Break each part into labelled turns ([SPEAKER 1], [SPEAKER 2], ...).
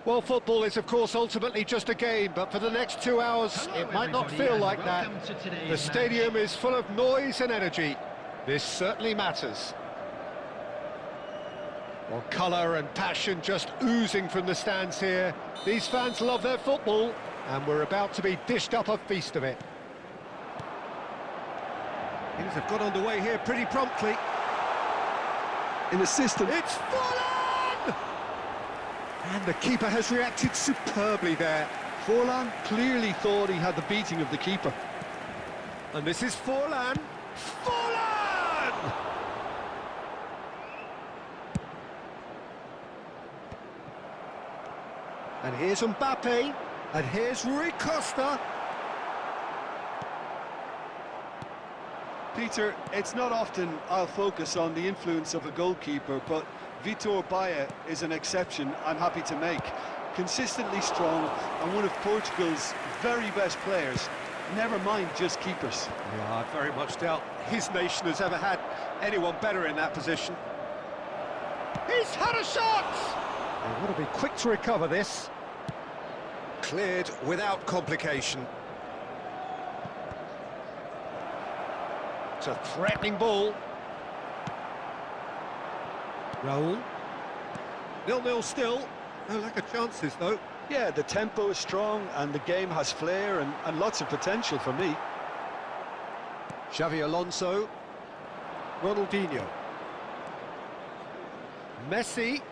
[SPEAKER 1] Well, football is, of course, ultimately just a game, but for the next 2 hours, it might not feel like that. The stadium is full of noise and energy. This certainly matters. Well, colour and passion just oozing from the stands here. These fans love their football, and we're about to be dished up a feast of it. Things have got underway here pretty promptly.
[SPEAKER 2] In the system.
[SPEAKER 1] It's Forlan! And the keeper has reacted superbly there.
[SPEAKER 2] Forlan clearly thought he had the beating of the keeper.
[SPEAKER 1] And this is Forlan. Forlan! And here's Mbappe. And here's Rui Costa.
[SPEAKER 2] Peter, it's not often I'll focus on the influence of a goalkeeper, but Vitor Baía is an exception I'm happy to make. Consistently strong and one of Portugal's very best players, never mind just keepers.
[SPEAKER 1] Yeah, I very much doubt his nation has ever had anyone better in that position. He's had a shot! They want to be quick to recover this. Cleared without complication. It's a threatening ball. Raul. 0-0 still. No lack of chances, though.
[SPEAKER 2] Yeah, the tempo is strong and the game has flair and lots of potential for me.
[SPEAKER 1] Xavi Alonso. Ronaldinho. Messi.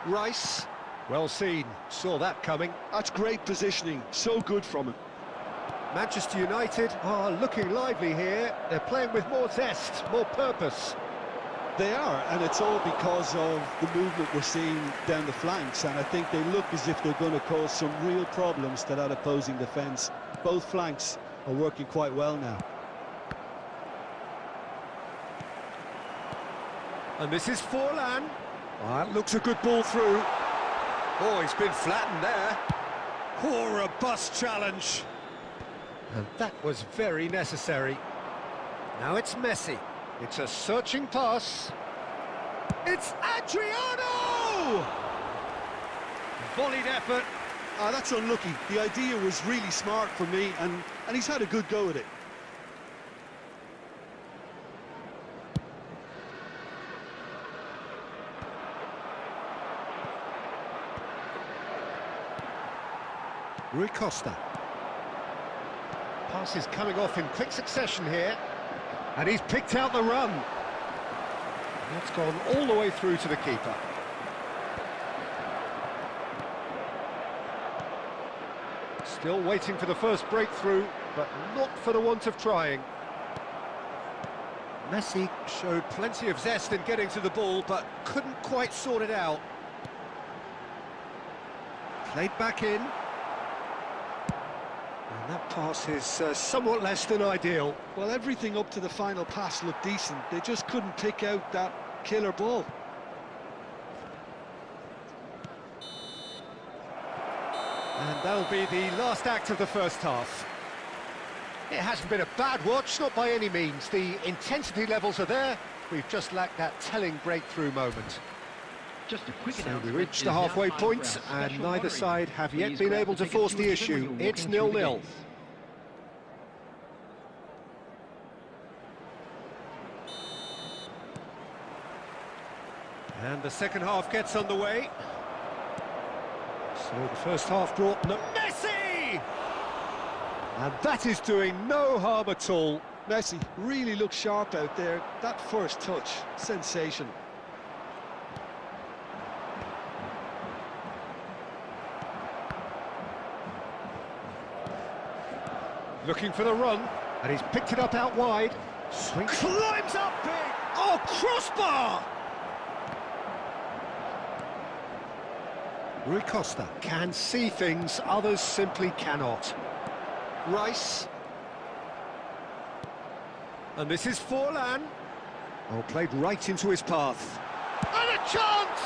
[SPEAKER 1] Rice. Well seen. Saw that coming.
[SPEAKER 2] That's great positioning. So good from him.
[SPEAKER 1] Manchester United are looking lively here. They're playing with more zest, more purpose.
[SPEAKER 2] They are, and it's all because of the movement we're seeing down the flanks, and I think they look as if they're going to cause some real problems to that opposing defence. Both flanks are working quite well now.
[SPEAKER 1] And this is Forlan. That looks a good ball through. Oh, he's been flattened there. Oh, robust challenge. And that was very necessary. Now it's Messi. It's a searching pass. It's Adriano! Volleyed effort.
[SPEAKER 2] Ah, that's unlucky. The idea was really smart for me, and he's had a good go at it.
[SPEAKER 1] Rui Costa. Pass is coming off in quick succession here. And he's picked out the run. That's gone all the way through to the keeper. Still waiting for the first breakthrough, but not for the want of trying. Messi showed plenty of zest in getting to the ball, but couldn't quite sort it out. Played back in. And that pass is somewhat less than ideal.
[SPEAKER 2] Well, everything up to the final pass looked decent. They just couldn't pick out that killer ball.
[SPEAKER 1] And that'll be the last act of the first half. It hasn't been a bad watch, not by any means. The intensity levels are there. We've just lacked that telling breakthrough moment.
[SPEAKER 3] Just a quick
[SPEAKER 1] So we reached the halfway point, and neither side have yet been able to force the issue. It's 0-0. And the second half gets underway. So the first half brought Messi! And that is doing no harm at all.
[SPEAKER 2] Messi really looks sharp out there. That first touch, sensation.
[SPEAKER 1] Looking for the run, and he's picked it up out wide. Swing. Climbs up big! Oh, crossbar! Rui Costa can see things others simply cannot. Rice. And this is Forlan. Oh, played right into his path. And a chance!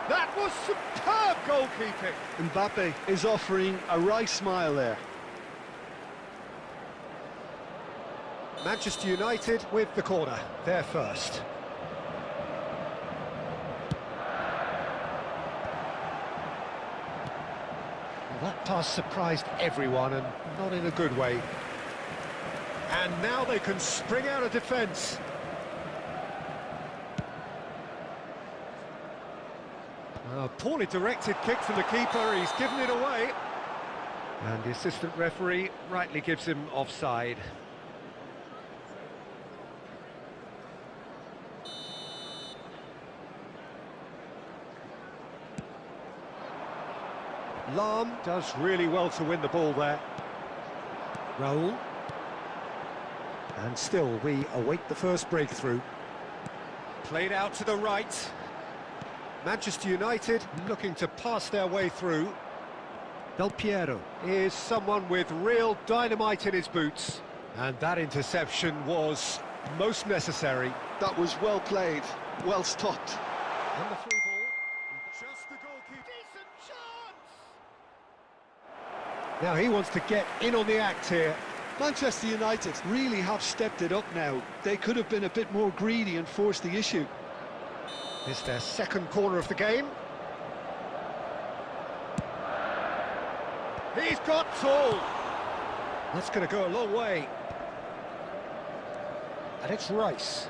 [SPEAKER 1] That was superb goalkeeping.
[SPEAKER 2] Mbappe is offering a wry smile there.
[SPEAKER 1] Manchester United with the corner, they're first. That pass surprised everyone, and not in a good way. And now they can spring out of defence. A poorly directed kick from the keeper, he's given it away. And the assistant referee rightly gives him offside. Lahm does really well to win the ball there. Raul. And still we await the first breakthrough. Played out to the right. Manchester United looking to pass their way through. Del Piero is someone with real dynamite in his boots. And that interception was most necessary.
[SPEAKER 2] That was well played, well stopped.
[SPEAKER 1] And the through ball. Just the goalkeeper. Decent chance! Now he wants to get in on the act here.
[SPEAKER 2] Manchester United really have stepped it up now. They could have been a bit more greedy and forced the issue.
[SPEAKER 1] It's their second corner of the game. He's got tall. That's going to go a long way. And it's Rice.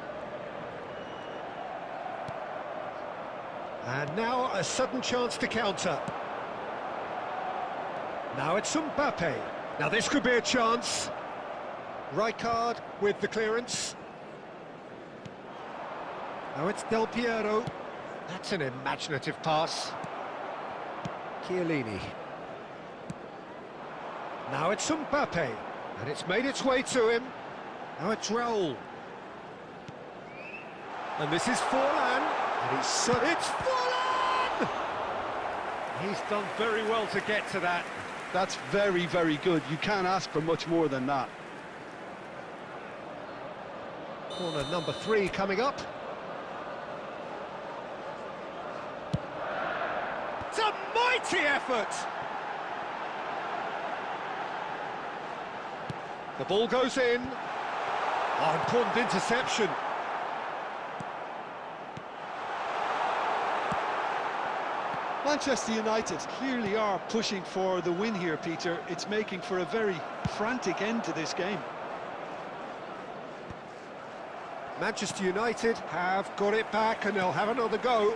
[SPEAKER 1] And now a sudden chance to counter. Now it's Mbappe. Now this could be a chance. Rijkaard with the clearance. Now it's Del Piero. That's an imaginative pass. Chiellini. Now it's Mbappe. And it's made its way to him. Now it's Raul. And this is Forlan. And it's Forlan! He's done very well to get to that.
[SPEAKER 2] That's very, very good. You can't ask for much more than that.
[SPEAKER 1] Corner number 3 coming up. It's a mighty effort! The ball goes in. Oh, important interception.
[SPEAKER 2] Manchester United clearly are pushing for the win here, Peter. It's making for a very frantic end to this game.
[SPEAKER 1] Manchester United have got it back and they'll have another go.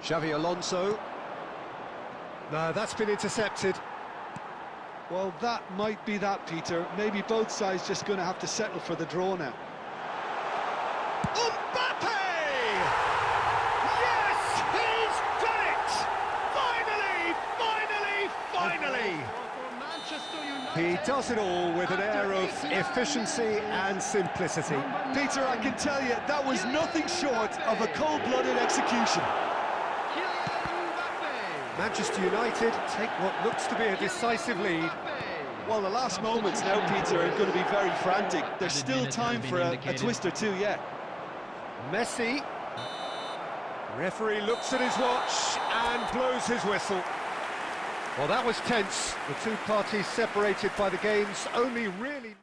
[SPEAKER 1] Xavi Alonso. No, that's been intercepted.
[SPEAKER 2] Well, that might be that, Peter. Maybe both sides just going to have to settle for the draw now.
[SPEAKER 1] Mbappe! Yes, he's done it! Finally! He does it all with an air of efficiency and simplicity.
[SPEAKER 2] Peter, I can tell you, that was nothing short of a cold-blooded execution.
[SPEAKER 1] Manchester United take what looks to be a decisive lead.
[SPEAKER 2] Well, the last moments now, Peter, are going to be very frantic. There's still time for a twist or two yet.
[SPEAKER 1] Messi. Referee looks at his watch and blows his whistle. Well, that was tense. The two parties separated by the game's only really...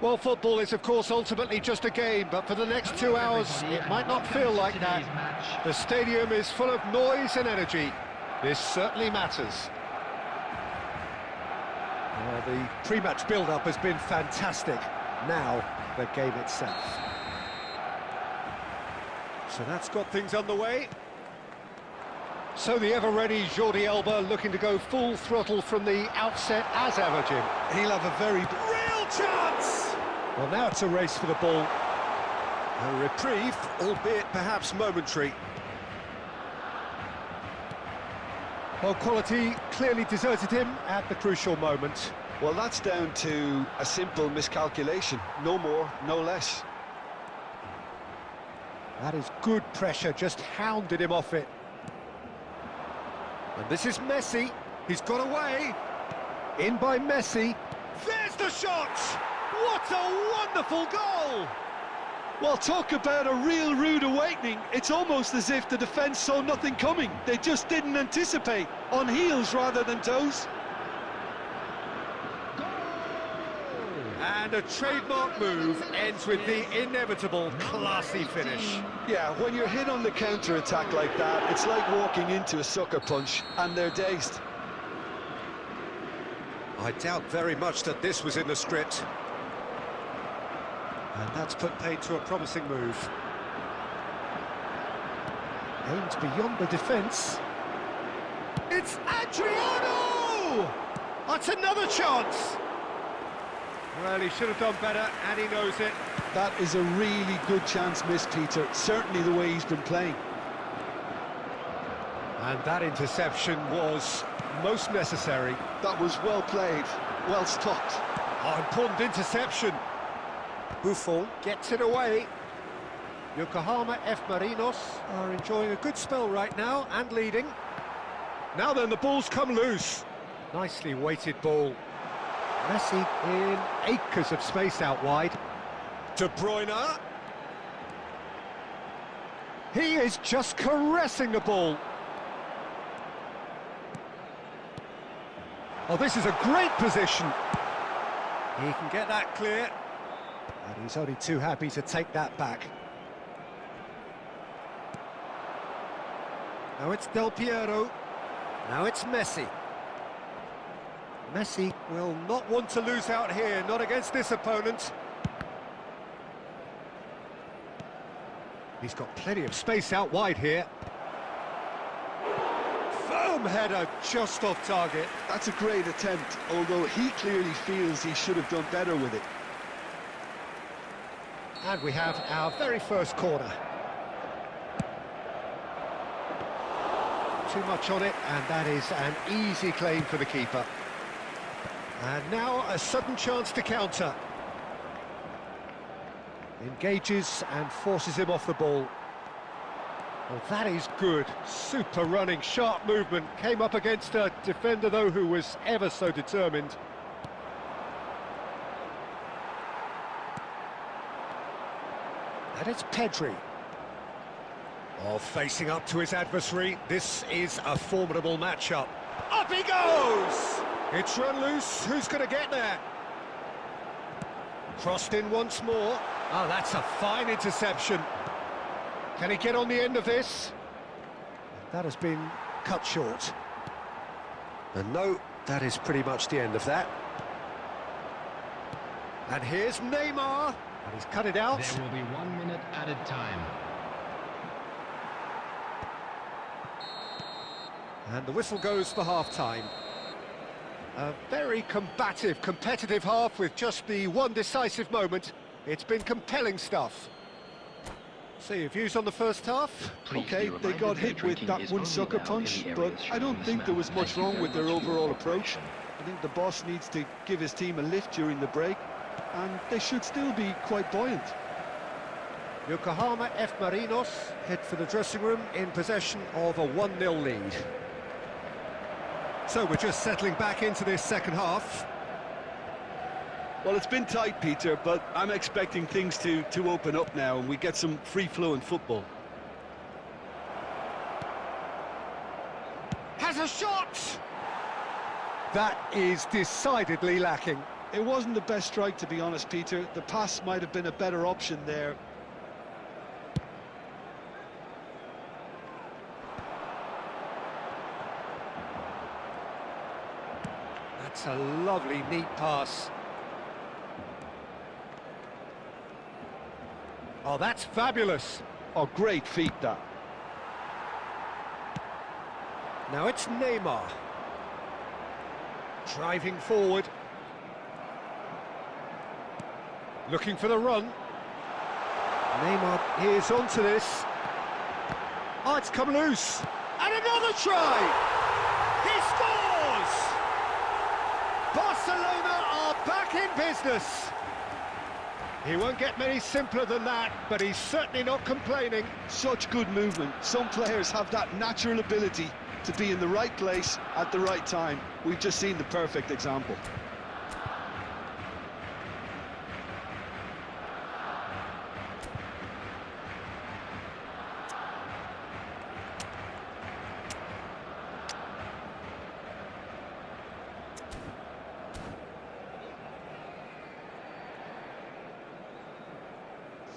[SPEAKER 1] Well, football is, of course, ultimately just a game, but for the next 2 hours, it might not feel like that. The stadium is full of noise and energy. This certainly matters. The pre-match build-up has been fantastic. Now, the game itself. So that's got things underway. So the ever-ready Jordi Alba looking to go full throttle from the outset as ever, Jim.
[SPEAKER 2] He'll have a very real chance!
[SPEAKER 1] Well, now it's a race for the ball. A reprieve, albeit perhaps momentary. Well, quality clearly deserted him at the crucial moment.
[SPEAKER 2] Well, that's down to a simple miscalculation. No more, no less.
[SPEAKER 1] That is good pressure, just hounded him off it. And this is Messi. He's got away. In by Messi. There's the shot! What a wonderful goal!
[SPEAKER 2] Well, talk about a real rude awakening. It's almost as if the defence saw nothing coming. They just didn't anticipate. On heels rather than toes.
[SPEAKER 1] And a trademark move ends with the inevitable classy finish.
[SPEAKER 2] Yeah, when you're hit on the counter-attack like that, it's like walking into a sucker punch, and they're dazed.
[SPEAKER 1] I doubt very much that this was in the script. And that's put paid to a promising move. Aimed beyond the defence. It's Adriano! That's another chance! Well, he should have done better, and he knows it.
[SPEAKER 2] That is a really good chance missed, Peter. Certainly the way he's been playing.
[SPEAKER 1] And that interception was most necessary.
[SPEAKER 2] That was well played, well stopped.
[SPEAKER 1] Oh, important interception. Buffon gets it away. Yokohama F. Marinos are enjoying a good spell right now and leading. Now then, the ball's come loose. Nicely weighted ball. Messi in acres of space out wide. De Bruyne. He is just caressing the ball. Oh, this is a great position. He can get that clear. And he's only too happy to take that back. Now it's Del Piero. Now it's Messi. Messi will not want to lose out here, not against this opponent. He's got plenty of space out wide here. Firm header just off target.
[SPEAKER 2] That's a great attempt, although he clearly feels he should have done better with it.
[SPEAKER 1] And we have our very first corner. Too much on it, and that is an easy claim for the keeper. And now a sudden chance to counter. Engages and forces him off the ball. Well, that is good. Super running, sharp movement. Came up against a defender, though, who was ever so determined. And it's Pedri. Oh, facing up to his adversary. This is a formidable matchup. Up he goes! It's run loose. Who's going to get there? Crossed in once more. Oh, that's a fine interception. Can he get on the end of this? That has been cut short. And no, that is pretty much the end of that. And here's Neymar. And he's cut it out.
[SPEAKER 3] There will be 1 minute added time.
[SPEAKER 1] And the whistle goes for half-time. A very combative, competitive half with just the one decisive moment. It's been compelling stuff. So your views on the first half?
[SPEAKER 2] Okay, they got hit with that one sucker punch, but I don't think there was much wrong with their overall approach. I think the boss needs to give his team a lift during the break, and they should still be quite buoyant.
[SPEAKER 1] Yokohama F. Marinos head for the dressing room in possession of a 1-0 lead. So we're just settling back into this second half.
[SPEAKER 2] Well, it's been tight, Peter, but I'm expecting things to open up now and we get some free-flowing football.
[SPEAKER 1] Has a shot! That is decidedly lacking.
[SPEAKER 2] It wasn't the best strike, to be honest, Peter. The pass might have been a better option there.
[SPEAKER 1] That's a lovely, neat pass. Oh, that's fabulous.
[SPEAKER 2] Oh, great feat, that.
[SPEAKER 1] Now it's Neymar. Driving forward. Looking for the run. Neymar is onto this. Oh, it's come loose. And another try! He scores! Barcelona are back in business. He won't get many simpler than that, but he's certainly not complaining.
[SPEAKER 2] Such good movement. Some players have that natural ability to be in the right place at the right time. We've just seen the perfect example.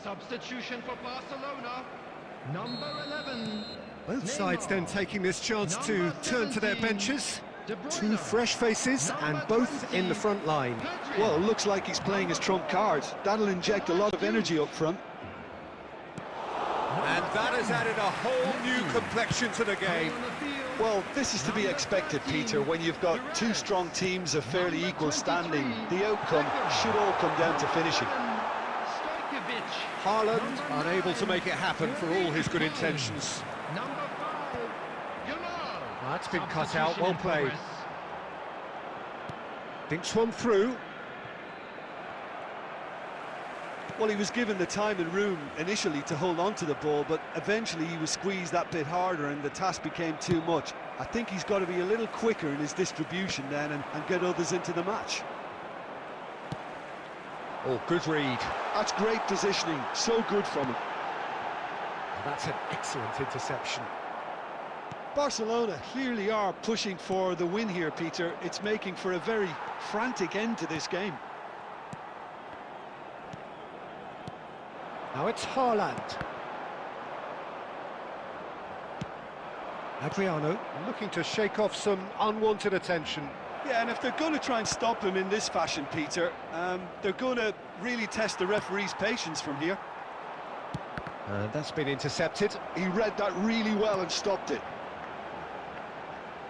[SPEAKER 3] Substitution for Barcelona. Number 11.
[SPEAKER 1] Both sides then taking this chance to turn to their benches.
[SPEAKER 3] De Bruyne.
[SPEAKER 1] Two fresh faces and both in the front line.
[SPEAKER 2] Well, it looks like he's playing his trump card. That'll inject a lot of energy up front.
[SPEAKER 1] And that has added a whole new complexion to the game.
[SPEAKER 2] Well, this is to be expected, Peter, when you've got two strong teams of fairly equal standing. The outcome should all come down to finishing.
[SPEAKER 1] Haaland unable to make it happen for all his good intentions.
[SPEAKER 3] Number 5. Yamal.
[SPEAKER 1] That's been cut out, well
[SPEAKER 3] Substitution in
[SPEAKER 1] played.
[SPEAKER 3] progress.
[SPEAKER 1] Thinks one through.
[SPEAKER 2] Well, he was given the time and room initially to hold on to the ball, but eventually he was squeezed that bit harder and the task became too much. I think he's got to be a little quicker in his distribution then and get others into the match.
[SPEAKER 1] Oh, good read.
[SPEAKER 2] That's great positioning, so good from him.
[SPEAKER 1] That's an excellent interception.
[SPEAKER 2] Barcelona clearly are pushing for the win here, Peter. It's making for a very frantic end to this game.
[SPEAKER 1] Now it's Haaland. Adriano looking to shake off some unwanted attention.
[SPEAKER 2] Yeah, and if they're going to try and stop him in this fashion, Peter, they're going to really test the referee's patience from here.
[SPEAKER 1] And that's been intercepted.
[SPEAKER 2] He read that really well and stopped it.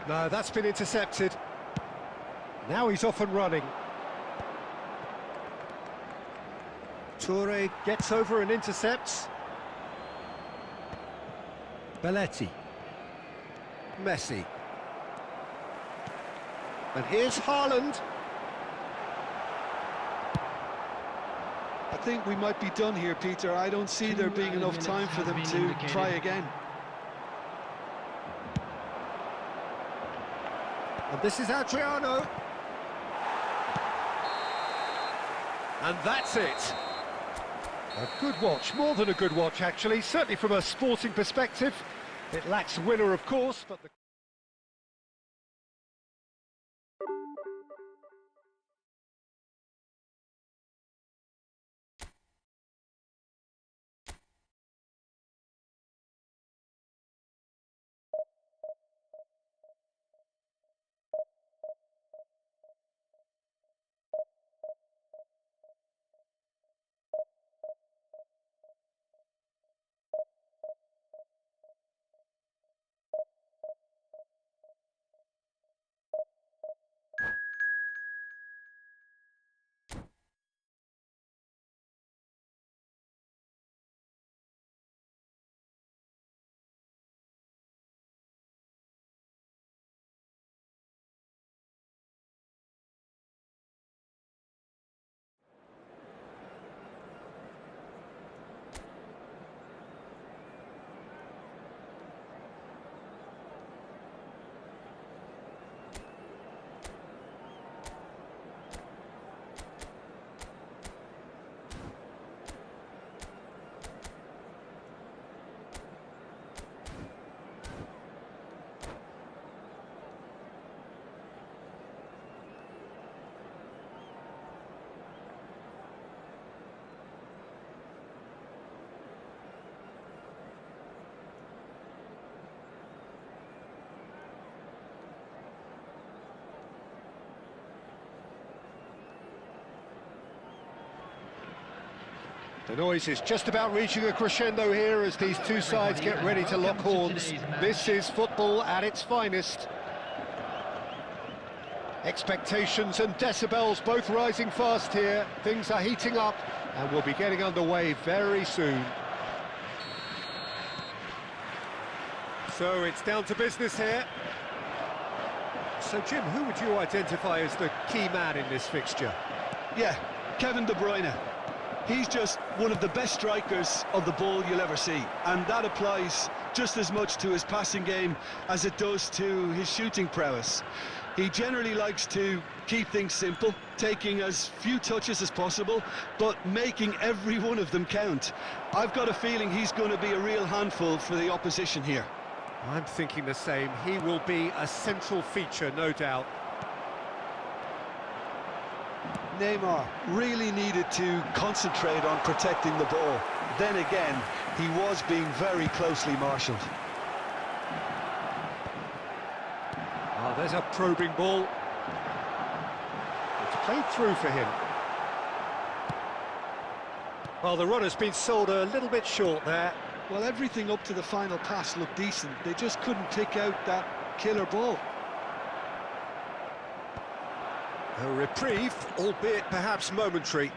[SPEAKER 1] No, that's been intercepted. Now he's off and running. Toure gets over and intercepts. Belletti. Messi. And here's Haaland.
[SPEAKER 2] I think we might be done here, Peter. I don't see there being enough time for them to try again.
[SPEAKER 1] And this is Adriano. And that's it. A good watch, more than a good watch actually, certainly from a sporting perspective. It lacks winner, of course, but the The noise is just about reaching a crescendo here as these two sides get ready to lock horns. This is football at its finest. Expectations and decibels both rising fast here. Things are heating up and we'll be getting underway very soon. So it's down to business here. So Jim, who would you identify as the key man in this fixture?
[SPEAKER 2] Yeah, Kevin De Bruyne. He's just one of the best strikers of the ball you'll ever see, and that applies just as much to his passing game as it does to his shooting prowess. He generally likes to keep things simple, taking as few touches as possible, but making every one of them count. I've got a feeling he's going to be a real handful for the opposition here.
[SPEAKER 1] I'm thinking the same. He will be a central feature, no doubt.
[SPEAKER 2] Neymar really needed to concentrate on protecting the ball. Then again, he was being very closely marshalled.
[SPEAKER 1] Oh, there's a probing ball. It's played through for him. Well, the runner's been sold a little bit short there.
[SPEAKER 2] Well, everything up to the final pass looked decent. They just couldn't pick out that killer ball.
[SPEAKER 1] A reprieve, albeit perhaps momentary.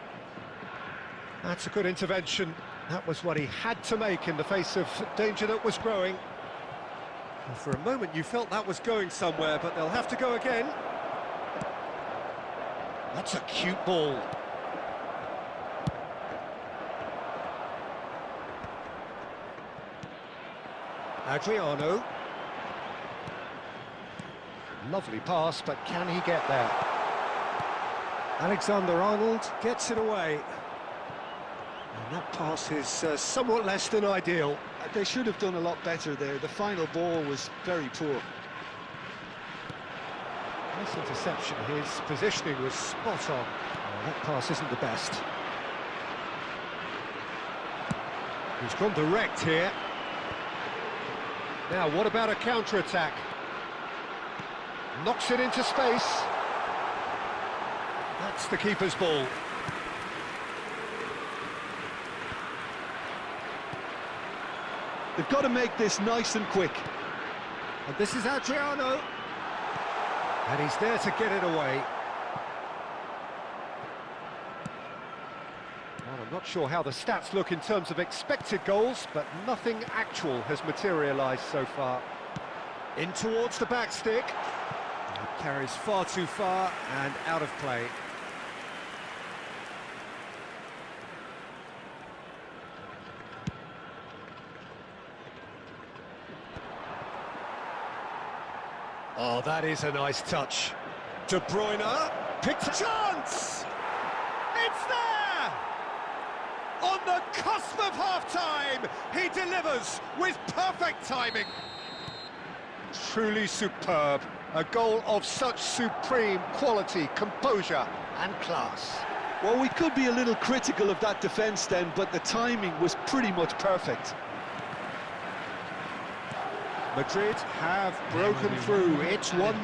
[SPEAKER 1] That's a good intervention. That was what he had to make in the face of danger that was growing. And for a moment you felt that was going somewhere, but they'll have to go again. That's a cute ball. Adriano. Lovely pass, but can he get there? Alexander-Arnold gets it away. And that pass is somewhat less than ideal.
[SPEAKER 2] They should have done a lot better there. The final ball was very poor.
[SPEAKER 1] Nice interception. His positioning was spot on. Oh, that pass isn't the best. He's gone direct here. Now, what about a counter-attack? Knocks it into space. That's the keeper's ball.
[SPEAKER 2] They've got to make this nice and quick.
[SPEAKER 1] And this is Adriano. And he's there to get it away. Well, I'm not sure how the stats look in terms of expected goals, but nothing actual has materialised so far. In towards the back stick. It carries far too far and out of play. Oh, that is a nice touch. De Bruyne picks a chance! It's there! On the cusp of half-time, he delivers with perfect timing. Truly superb. A goal of such supreme quality, composure and class.
[SPEAKER 2] Well, we could be a little critical of that defence then, but the timing was pretty much perfect.
[SPEAKER 1] Madrid have broken through. It's 1-0.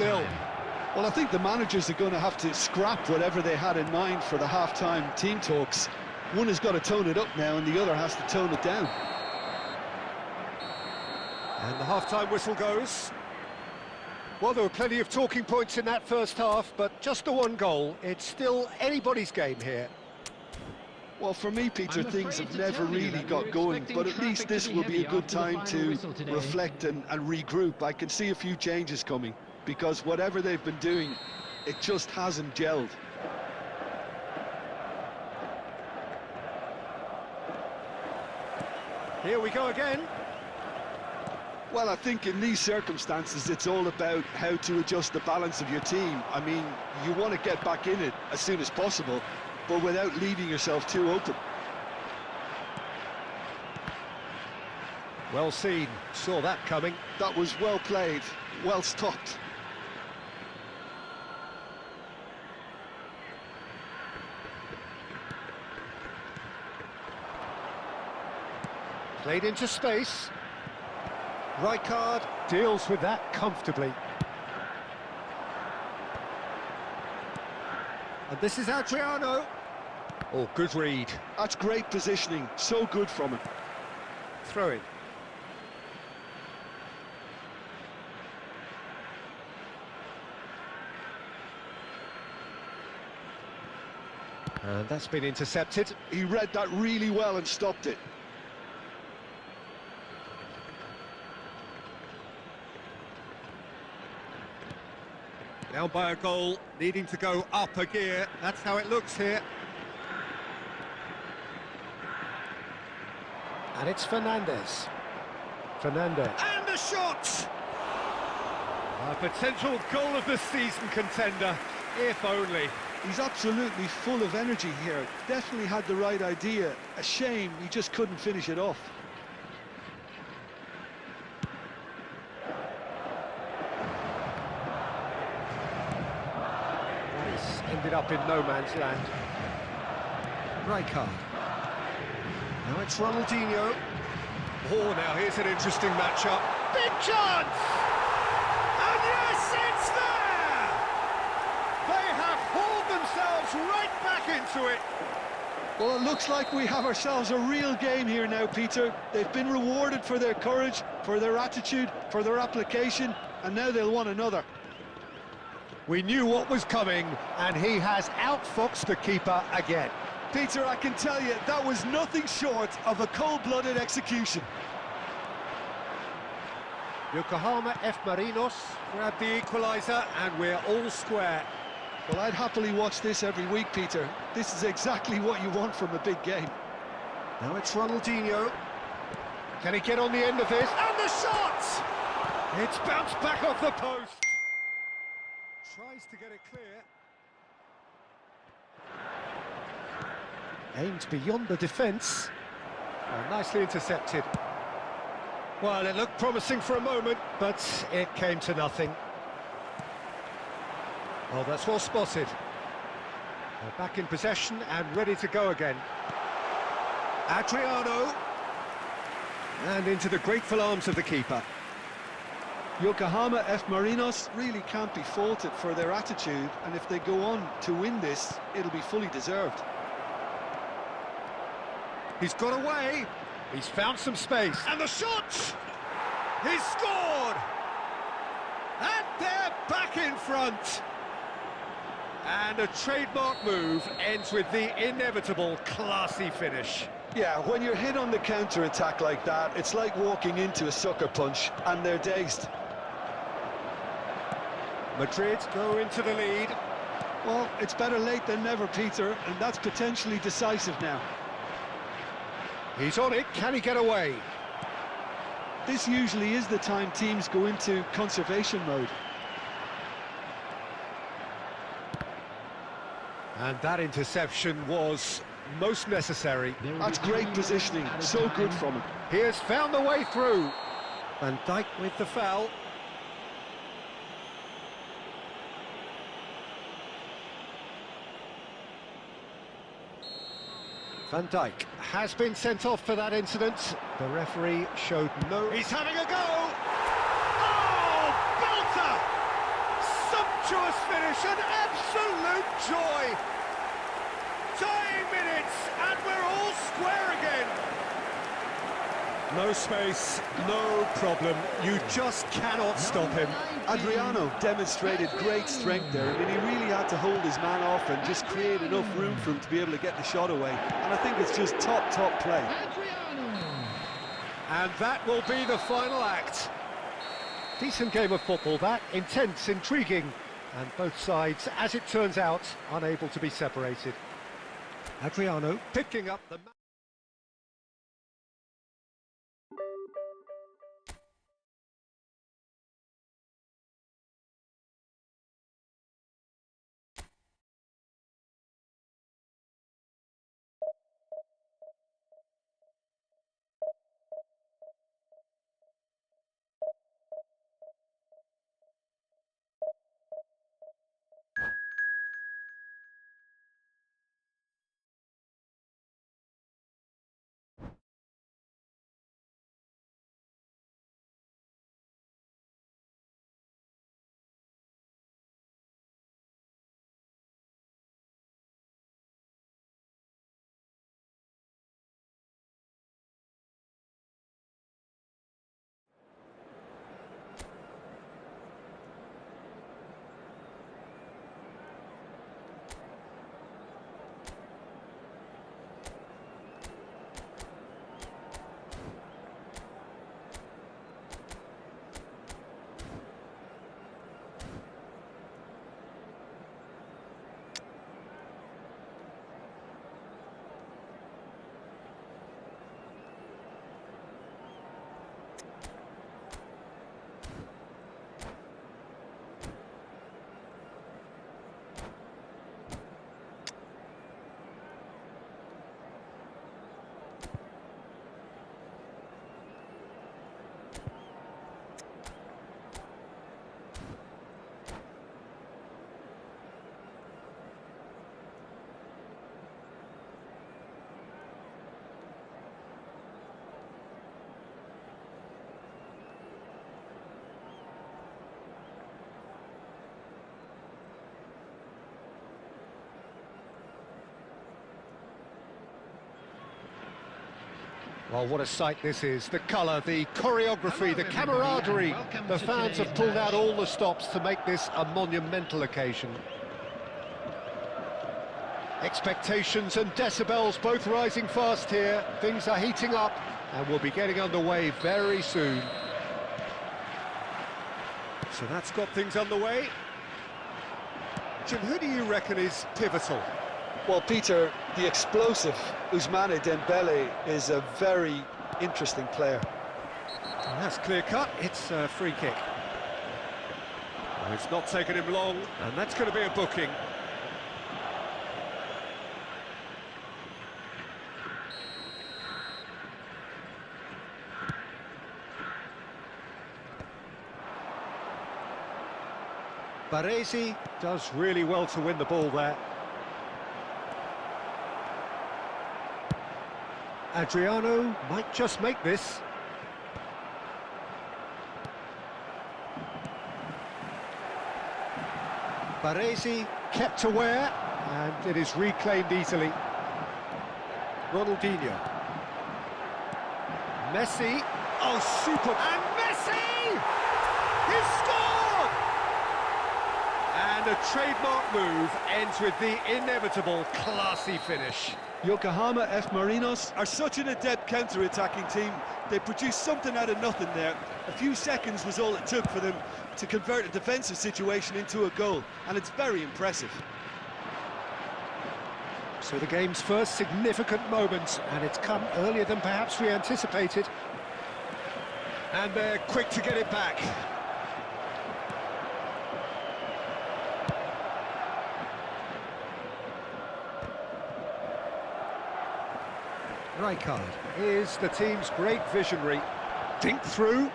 [SPEAKER 2] Well, I think the managers are going to have to scrap whatever they had in mind for the half-time team talks. One has got to tone it up now and the other has to tone it down.
[SPEAKER 1] And the half-time whistle goes. Well, there were plenty of talking points in that first half, but just the one goal. It's still anybody's game here.
[SPEAKER 2] Well, for me, Peter, things have never really got going, but at least this will be a good time to reflect and regroup. I can see a few changes coming, because whatever they've been doing, it just hasn't gelled.
[SPEAKER 1] Here we go again.
[SPEAKER 2] Well, I think in these circumstances, it's all about how to adjust the balance of your team. I mean, you want to get back in it as soon as possible, but without leaving yourself too open.
[SPEAKER 1] Well seen, saw that coming.
[SPEAKER 2] That was well played, well stopped.
[SPEAKER 1] Played into space. Rijkaard deals with that comfortably. And this is Adriano. Oh, good read.
[SPEAKER 2] That's great positioning, so good from him.
[SPEAKER 1] Throw in. And that's been intercepted.
[SPEAKER 2] He read that really well and stopped it.
[SPEAKER 1] Down by a goal, needing to go up a gear. That's how it looks here. And it's Fernandez. Fernandez. And the shot! A potential goal of the season contender, if only.
[SPEAKER 2] He's absolutely full of energy here. Definitely had the right idea. A shame he just couldn't finish it off.
[SPEAKER 1] He's ended up in no man's land. Rijkaard. Now it's Ronaldinho. Oh, now here's an interesting matchup. Big chance! And yes, it's there! They have hauled themselves right back into it.
[SPEAKER 2] Well, it looks like we have ourselves a real game here now, Peter. They've been rewarded for their courage, for their attitude, for their application, and now they'll want another.
[SPEAKER 1] We knew what was coming, and he has outfoxed the keeper again.
[SPEAKER 2] Peter, I can tell you, that was nothing short of a cold-blooded execution.
[SPEAKER 1] Yokohama F. Marinos grabbed the equaliser, and we're all square.
[SPEAKER 2] Well, I'd happily watch this every week, Peter. This is exactly what you want from a big game.
[SPEAKER 1] Now it's Ronaldinho. Can he get on the end of this? And the shot! It's bounced back off the post. Tries to get it clear. Aimed beyond the defence. Well, nicely intercepted. Well, it looked promising for a moment, but it came to nothing. Oh, that's well spotted. They're back in possession and ready to go again. Adriano. And into the grateful arms of the keeper.
[SPEAKER 2] Yokohama F. Marinos really can't be faulted for their attitude, and if they go on to win this, it'll be fully deserved.
[SPEAKER 1] He's got away. He's found some space. And the shot! He's scored! And they're back in front. And a trademark move ends with the inevitable classy finish.
[SPEAKER 2] Yeah, when you're hit on the counter-attack like that, it's like walking into a sucker punch, and they're dazed.
[SPEAKER 1] Madrid go into the lead.
[SPEAKER 2] Well, it's better late than never, Peter, and that's potentially decisive now.
[SPEAKER 1] He's on it. Can he get away?
[SPEAKER 2] This usually is the time teams go into conservation mode.
[SPEAKER 1] And that interception was most necessary.
[SPEAKER 2] That's great positioning, so good from him.
[SPEAKER 1] He has found the way through. Van Dijk with the foul. Van Dijk has been sent off for that incident. The referee showed no... He's having a go! Oh, belter! Sumptuous finish, an absolute joy! Dying minutes, and we're all square again! No space, no problem. You just cannot stop him.
[SPEAKER 2] Adriano demonstrated great strength there. I mean, he really had to hold his man off and just create enough room for him to be able to get the shot away. And I think it's just top play.
[SPEAKER 1] And that will be the final act. Decent game of football, that. Intense, intriguing. And both sides, as it turns out, unable to be separated. Adriano picking up the... Well, what a sight this is. The colour, the choreography, the camaraderie. The fans have pulled out all the stops to make this a monumental occasion. Expectations and decibels both rising fast here. Things are heating up and we'll be getting underway very soon. So that's got things underway. Jim, who do you reckon is pivotal?
[SPEAKER 2] Well, Peter, the explosive Ousmane Dembele is a very interesting player.
[SPEAKER 1] And that's clear-cut. It's a free kick. Well, it's not taken him long, and that's going to be a booking. Baresi does really well to win the ball there. Adriano might just make this. Baresi kept aware, and it is reclaimed easily. Ronaldinho. Messi. Oh, super! And Messi! He scored! And a trademark move ends with the inevitable classy finish.
[SPEAKER 2] Yokohama F. Marinos are such an adept counter-attacking team. They produced something out of nothing there. A few seconds was all it took for them to convert a defensive situation into a goal, and it's very impressive.
[SPEAKER 1] So the game's first significant moment, and it's come earlier than perhaps we anticipated. And they're quick to get it back. Rijkaard is the team's great visionary. Dink through.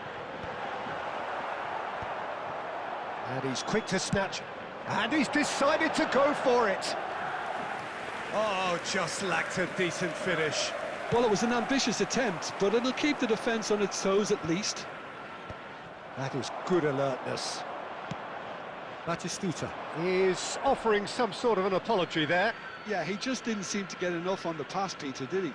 [SPEAKER 1] And he's quick to snatch. And he's decided to go for it. Oh, just lacked a decent finish.
[SPEAKER 2] Well, it was an ambitious attempt, but it'll keep the defence on its toes at least.
[SPEAKER 1] That is good alertness. Batistuta is offering some sort of an apology there.
[SPEAKER 2] Yeah, he just didn't seem to get enough on the pass, Peter, did he?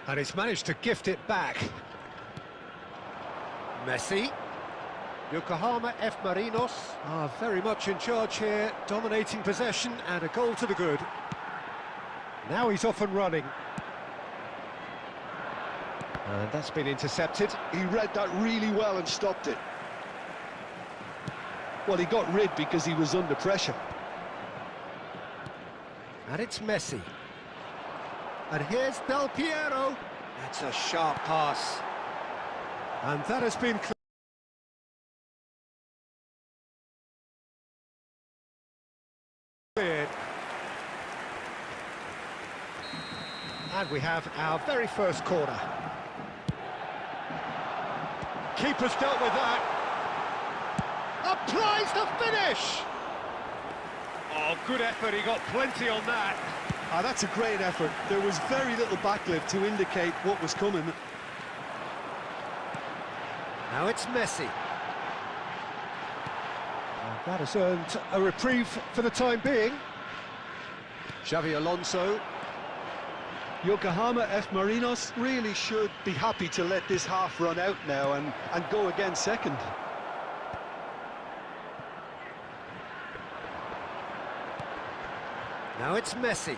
[SPEAKER 1] And he's managed to gift it back. Messi. Yokohama F. Marinos are very much in charge here, dominating possession and a goal to the good. Now he's off and running. And that's been intercepted.
[SPEAKER 2] He read that really well and stopped it. Well, he got rid because he was under pressure.
[SPEAKER 1] And it's Messi. And here's Del Piero. That's a sharp pass. And that has been cleared. And we have our very first corner. Keeper's dealt with that. Applies the finish! Oh, good effort, he got plenty on that.
[SPEAKER 2] Ah, that's a great effort. There was very little backlift to indicate what was coming.
[SPEAKER 1] Now it's Messi. And that has earned a reprieve for the time being. Xavi Alonso.
[SPEAKER 2] Yokohama F. Marinos really should be happy to let this half run out now and go again second.
[SPEAKER 1] Now it's Messi.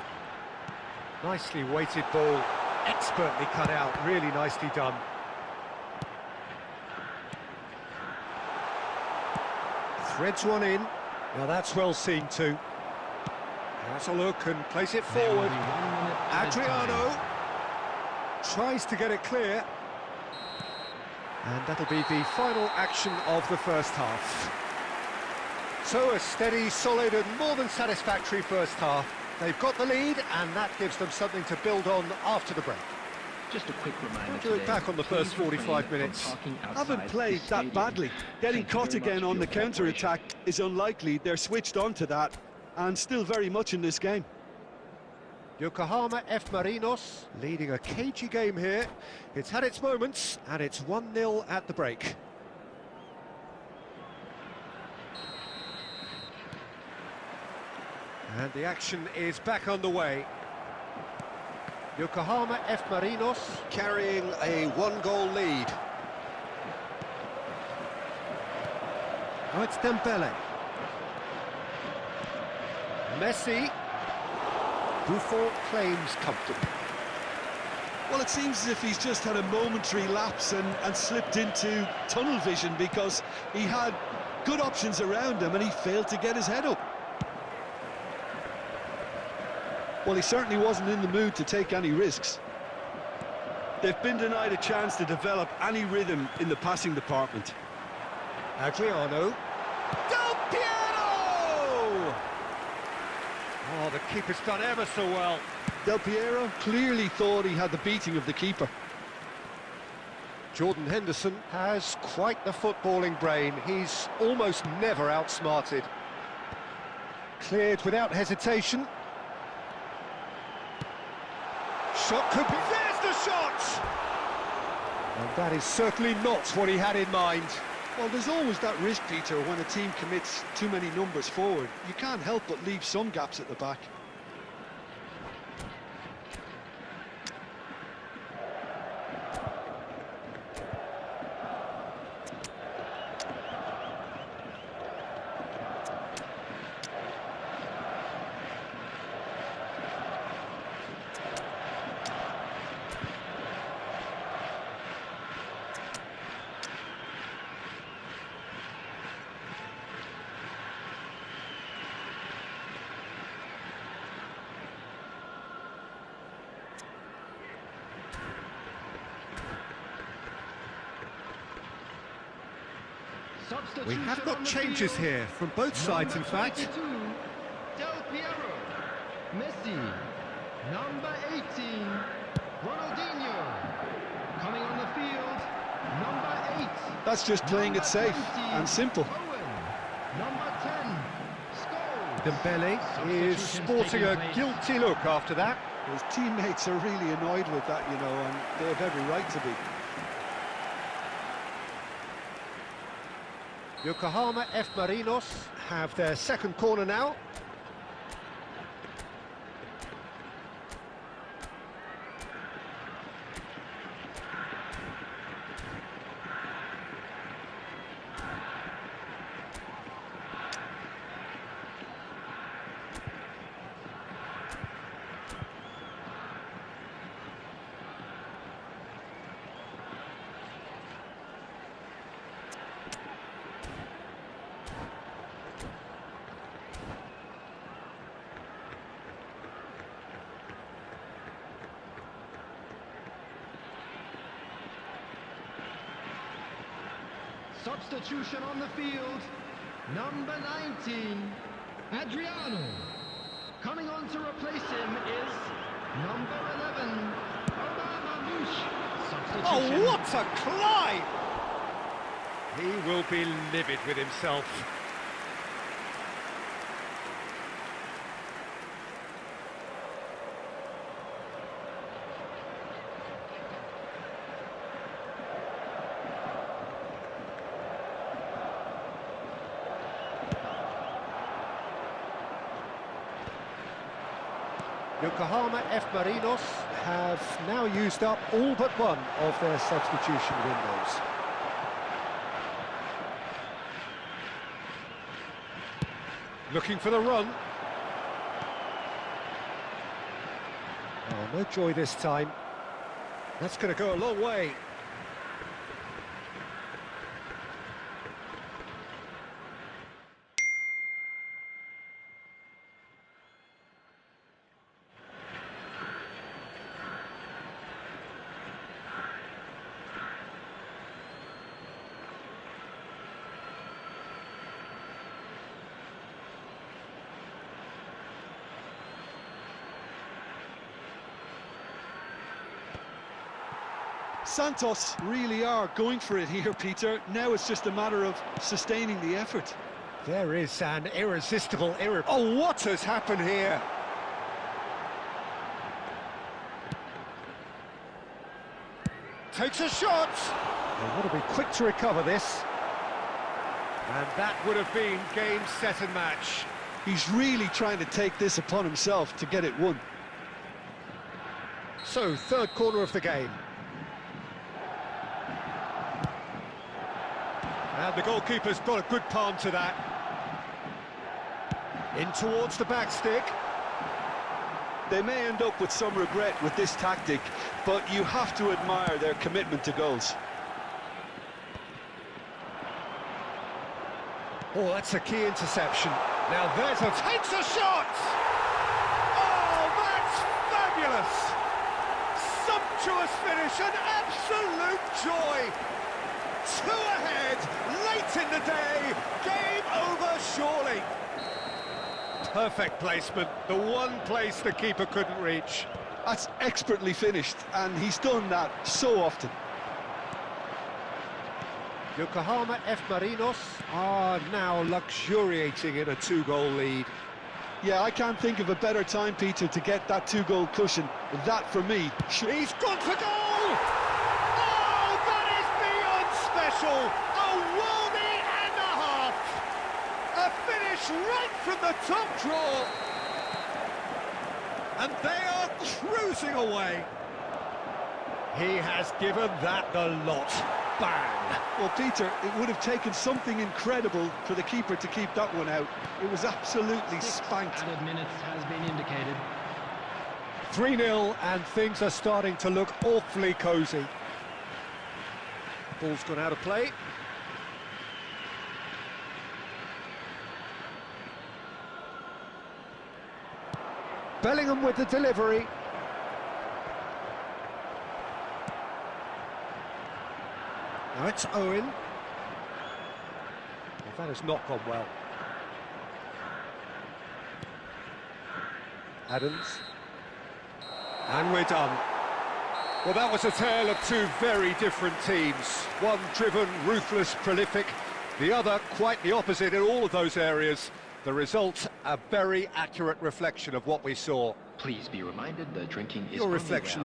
[SPEAKER 1] Nicely weighted ball, expertly cut out, really nicely done. Threads one in. Now that's well seen too. Has a look and place it forward. Adriano tries to get it clear. And that'll be the final action of the first half. So a steady, solid and more than satisfactory first half. They've got the lead and that gives them something to build on after the break.
[SPEAKER 4] Just a quick reminder
[SPEAKER 1] We'll do it back on the first 45 minutes.
[SPEAKER 2] Haven't played that badly. Getting caught again on the counter-attack is unlikely. They're switched on to that and still very much in this game.
[SPEAKER 1] Yokohama F. Marinos leading a cagey game here. It's had its moments and it's 1-0 at the break. And the action is back underway. Yokohama F. Marinos carrying a one-goal lead. Now it's Dembele. Messi. Buffon claims comfortably.
[SPEAKER 2] Well, it seems as if he's just had a momentary lapse and slipped into tunnel vision, because he had good options around him and he failed to get his head up. Well, he certainly wasn't in the mood to take any risks. They've been denied a chance to develop any rhythm in the passing department.
[SPEAKER 1] Adriano. Del Piero! Oh, the keeper's done ever so well.
[SPEAKER 2] Del Piero clearly thought he had the beating of the keeper.
[SPEAKER 1] Jordan Henderson has quite the footballing brain. He's almost never outsmarted. Cleared without hesitation. Shot could be... There's the shot! And that is certainly not what he had in mind.
[SPEAKER 2] Well, there's always that risk, Peter, when a team commits too many numbers forward. You can't help but leave some gaps at the back.
[SPEAKER 1] We have got changes here from both sides, in fact.
[SPEAKER 3] Del Piero. Messi. Number 18. Ronaldinho. Coming on the field. Number 8.
[SPEAKER 2] That's just playing it safe and simple.
[SPEAKER 3] Owen. Number 10. Scholes.
[SPEAKER 1] Dembele is sporting a guilty look after that.
[SPEAKER 2] His teammates are really annoyed with that, you know, and they have every right to be.
[SPEAKER 1] Yokohama F. Marinos have their second corner now.
[SPEAKER 3] Substitution on the field. Number 19, Adriano. Coming on to replace him is number 11, Omar Mamouche. Substitution.
[SPEAKER 1] Oh, what a climb! He will be livid with himself. Yokohama F. Marinos have now used up all but one of their substitution windows. Looking for the run. Oh, no joy this time. That's going to go a long way.
[SPEAKER 2] Santos really are going for it here, Peter. Now it's just a matter of sustaining the effort.
[SPEAKER 1] There is an irresistible Oh, what has happened here? Takes a shot! They want to be quick to recover this. And that would have been game, set and match.
[SPEAKER 2] He's really trying to take this upon himself to get it won.
[SPEAKER 1] So, third corner of the game. And the goalkeeper's got a good palm to that. In towards the back stick.
[SPEAKER 2] They may end up with some regret with this tactic, but you have to admire their commitment to goals.
[SPEAKER 1] Oh, that's a key interception. Now there's a... takes a shot! Oh, that's fabulous! Sumptuous finish, an absolute joy! 2 ahead, late in the day, game over surely. Perfect placement, the one place the keeper couldn't reach.
[SPEAKER 2] That's expertly finished, and he's done that so often.
[SPEAKER 1] Yokohama F. Marinos are now luxuriating in a 2-goal lead.
[SPEAKER 2] Yeah, I can't think of a better time, Peter, to get that 2-goal cushion. That, for me...
[SPEAKER 1] He's gone for goal! Oh, that is beyond special! A worldie and a half! A finish right from the top draw! And they are cruising away. He has given that the lot. Bang!
[SPEAKER 2] Well, Peter, it would have taken something incredible for the keeper to keep that one out. It was absolutely
[SPEAKER 3] 6
[SPEAKER 2] spanked.
[SPEAKER 3] added minutes has been indicated.
[SPEAKER 1] 3-0 and things are starting to look awfully cosy. Ball's gone out of play. Bellingham with the delivery. Now it's Owen. Well, that has not gone well. Adams. And we're done. Well, that was a tale of 2 very different teams. One driven, ruthless, prolific. The other quite the opposite in all of those areas. The result, a very accurate reflection of what we saw.
[SPEAKER 4] Please be reminded that drinking is
[SPEAKER 1] Your
[SPEAKER 4] only
[SPEAKER 1] reflection.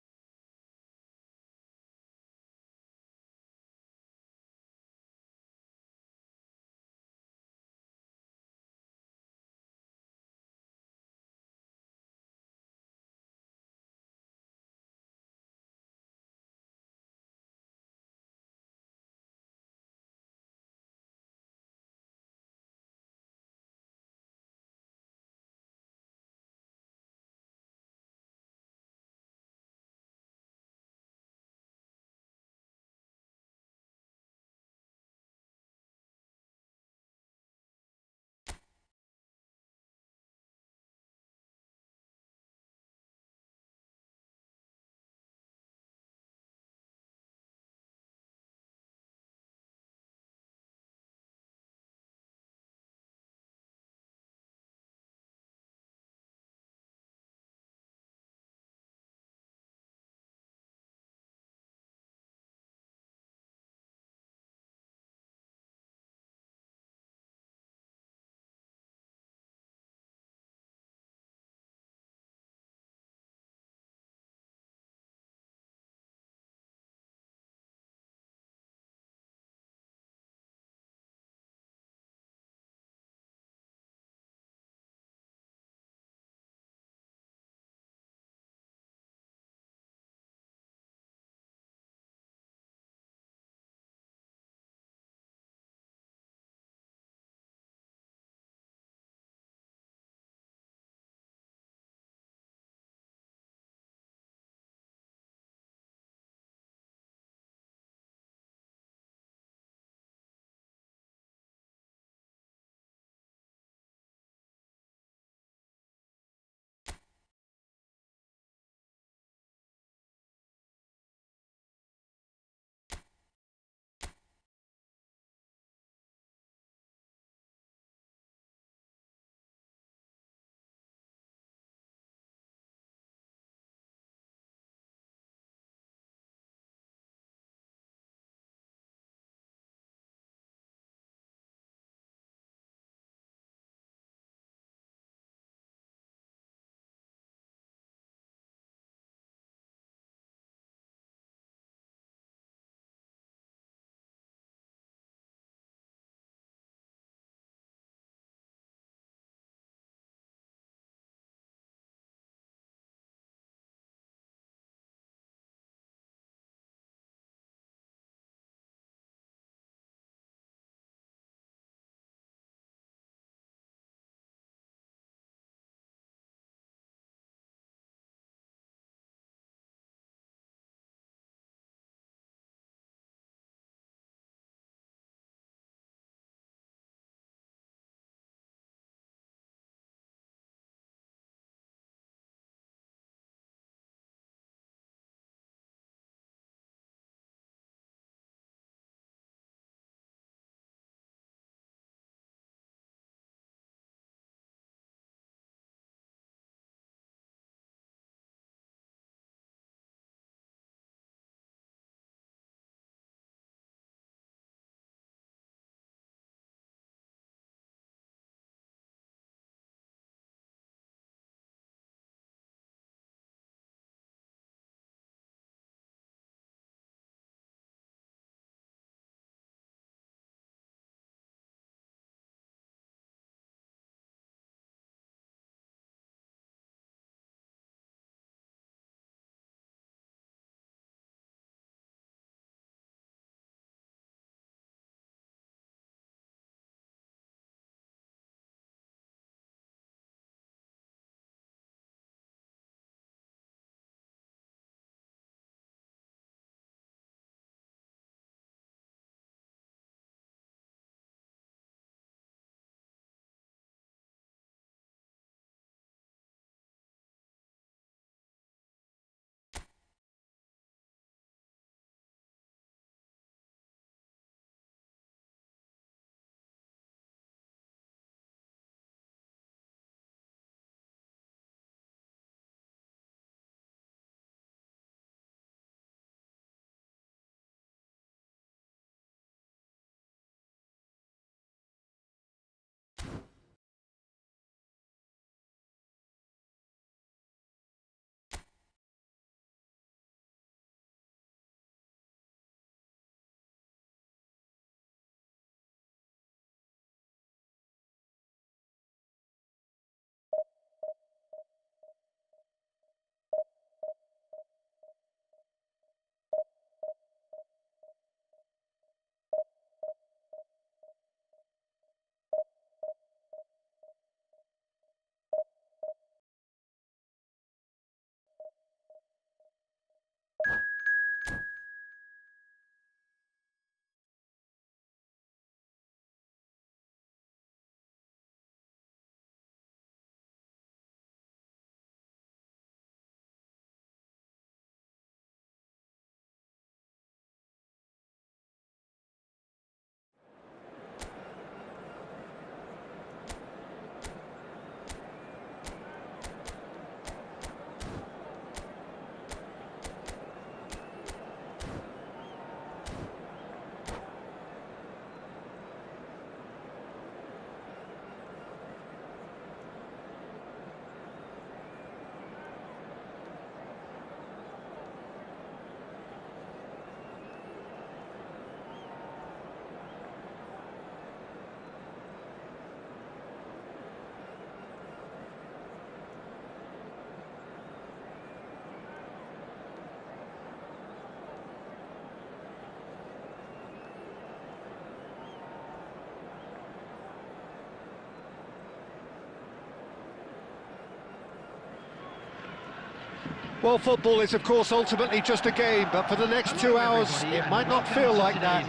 [SPEAKER 1] Well, football is, of course, ultimately just a game, but for the next 2 hours, it might not feel like that.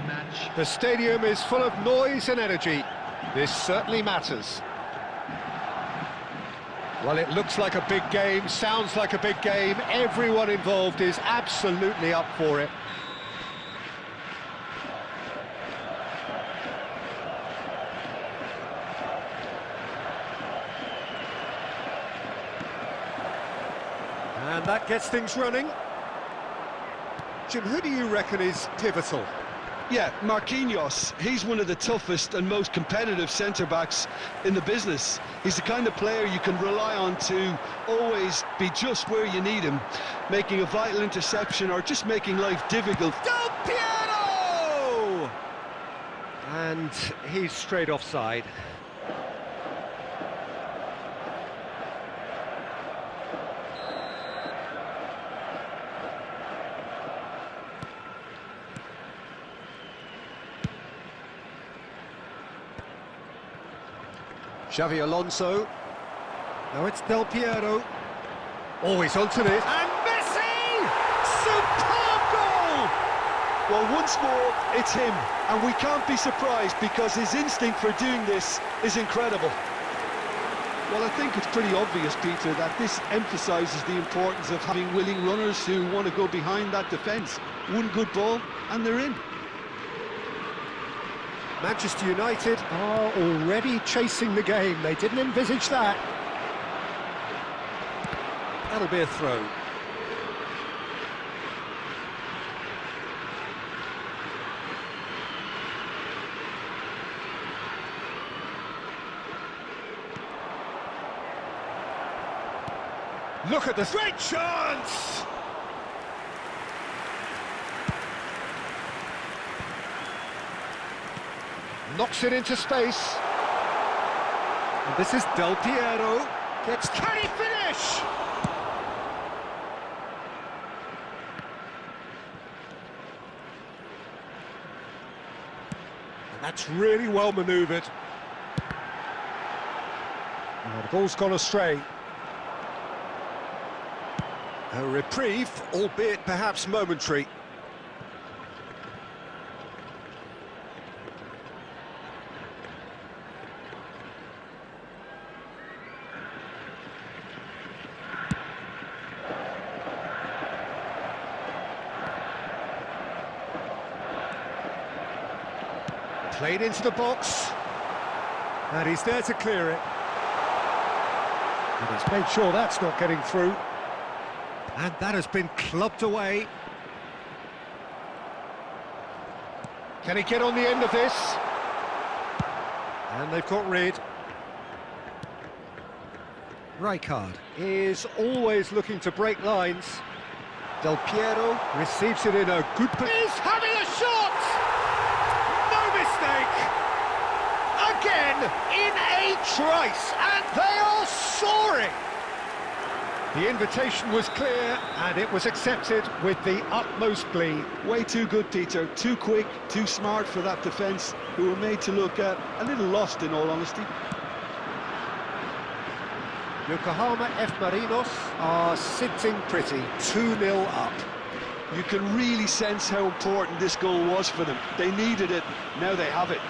[SPEAKER 1] The stadium is full of noise and energy. This certainly matters. Well, it looks like a big game, sounds like a big game. Everyone involved is absolutely up for it. And that gets things running. Jim, who do you reckon is pivotal?
[SPEAKER 2] Yeah, Marquinhos, he's one of the toughest and most competitive centre-backs in the business. He's the kind of player you can rely on to always be just where you need him, making a vital interception or just making life difficult.
[SPEAKER 1] Del Piero! And he's straight offside. Xavi Alonso. Now it's Del Piero. Always onto this. And Messi! Superb goal!
[SPEAKER 2] Well, once more, it's him, and we can't be surprised because his instinct for doing this is incredible. Well, I think it's pretty obvious, Peter, that this emphasises the importance of having willing runners who want to go behind that defence. One good ball, and they're in.
[SPEAKER 1] Manchester United are already chasing the game. They didn't envisage that. That'll be a throw. Look at this great chance! Knocks it into space. And this is Del Piero. Can he finish? And that's really well manoeuvred. Oh, the ball's gone astray. A reprieve, albeit perhaps momentary. Played into the box, and he's there to clear it. And he's made sure that's not getting through. And that has been clubbed away. Can he get on the end of this? And they've got rid. Rijkaard is always looking to break lines. Del Piero receives it in a good position. He's having a shot! Again, in a trice, and they are soaring! The invitation was clear, and it was accepted with the utmost glee.
[SPEAKER 2] Way too good, Peter. Too quick, too smart for that defence, who were made to look a little lost, in all honesty.
[SPEAKER 1] Yokohama F. Marinos are sitting pretty, 2-0 up.
[SPEAKER 2] You can really sense how important this goal was for them. They needed it, now they have it.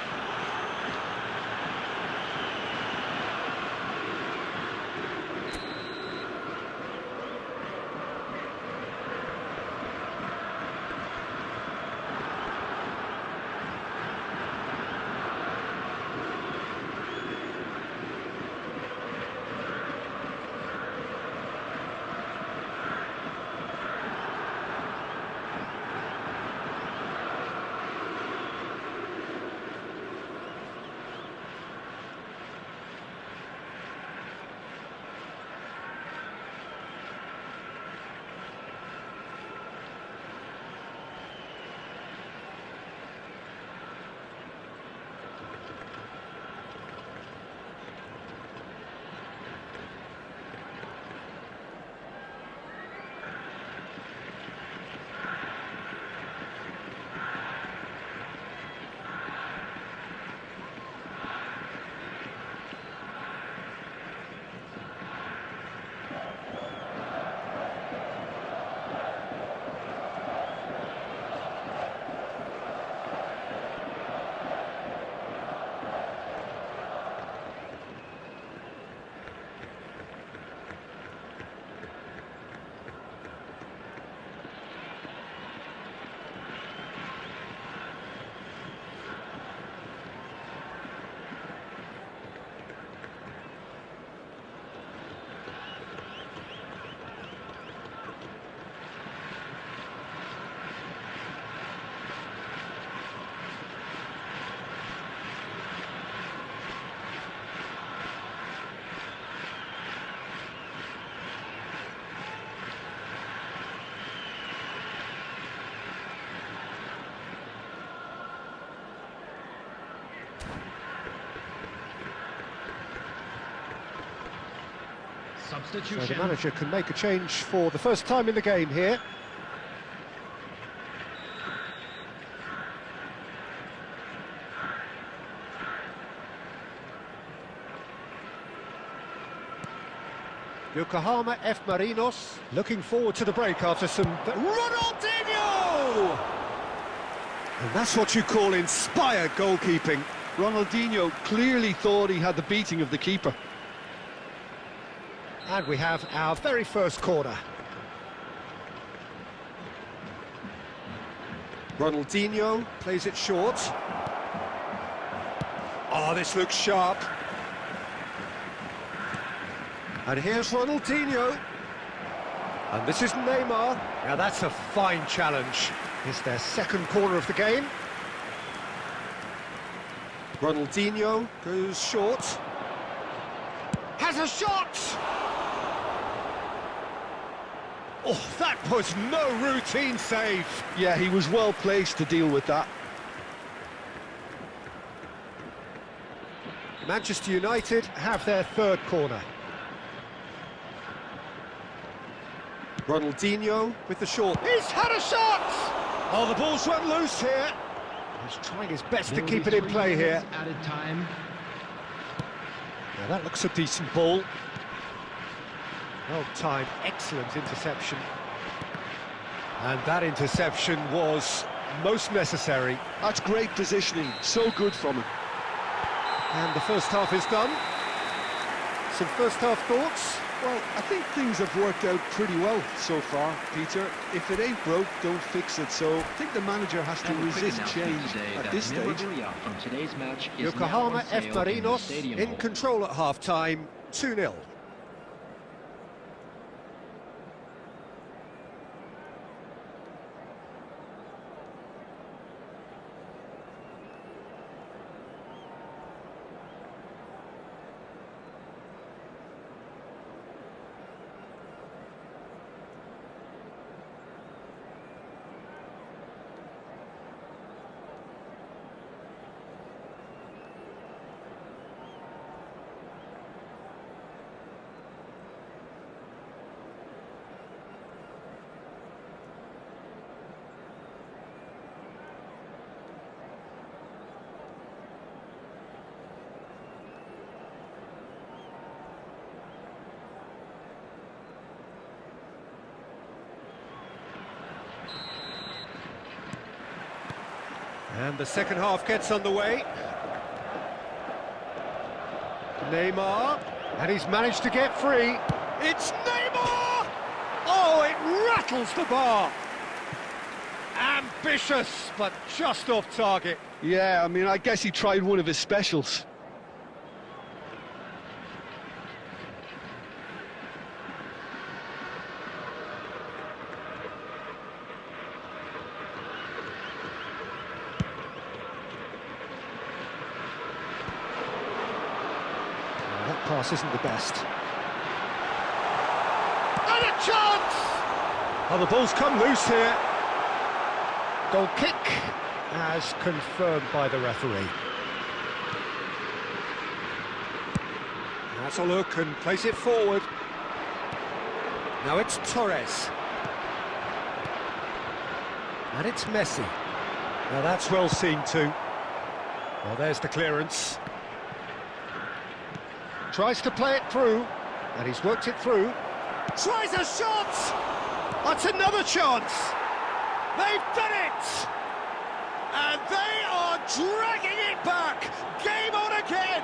[SPEAKER 3] substitution.
[SPEAKER 1] So the manager can make a change for the first time in the game here. Yokohama F. Marinos looking forward to the break after some... Ronaldinho! And that's what you call inspired goalkeeping.
[SPEAKER 2] Ronaldinho clearly thought he had the beating of the keeper.
[SPEAKER 1] And we have our very first corner. Ronaldinho plays it short. Oh, this looks sharp. And here's Ronaldinho. And this is Neymar. Now that's a fine challenge. It's their second corner of the game. Ronaldinho goes short. Has a shot! Oh, that was no routine save.
[SPEAKER 2] Yeah, he was well placed to deal with that.
[SPEAKER 1] Manchester United have their third corner. Ronaldinho with the short. He's had a shot! Oh, the ball's run loose here. He's trying his best to keep it in play here.
[SPEAKER 3] Added time.
[SPEAKER 1] Yeah, that looks a decent ball. Well timed, excellent interception. And that interception was most necessary.
[SPEAKER 2] That's great positioning, so good from him.
[SPEAKER 1] And the first half is done. Some first half thoughts?
[SPEAKER 2] Well, I think things have worked out pretty well so far, Peter. If it ain't broke, don't fix it. So I think the manager has to resist change at this stage.
[SPEAKER 4] From today's match is
[SPEAKER 1] Yokohama
[SPEAKER 4] now on
[SPEAKER 1] F.
[SPEAKER 4] sale in the
[SPEAKER 1] Marinos
[SPEAKER 4] stadium
[SPEAKER 1] in
[SPEAKER 4] hall.
[SPEAKER 1] control at half-time, 2-0. And the second half gets underway. Neymar, and he's managed to get free. It's Neymar! Oh, it rattles the bar. Ambitious, but just off target.
[SPEAKER 2] Yeah, I mean, I guess he tried one of his specials.
[SPEAKER 1] That pass isn't the best. And a chance! Oh, the ball's come loose here. Goal kick, as confirmed by the referee. That's a look and place it forward. Now it's Torres. And it's Messi. Now that's well seen too. Well, there's the clearance. Tries to play it through, and he's worked it through. Tries a shot! That's another chance! They've done it! And they are dragging it back! Game on again!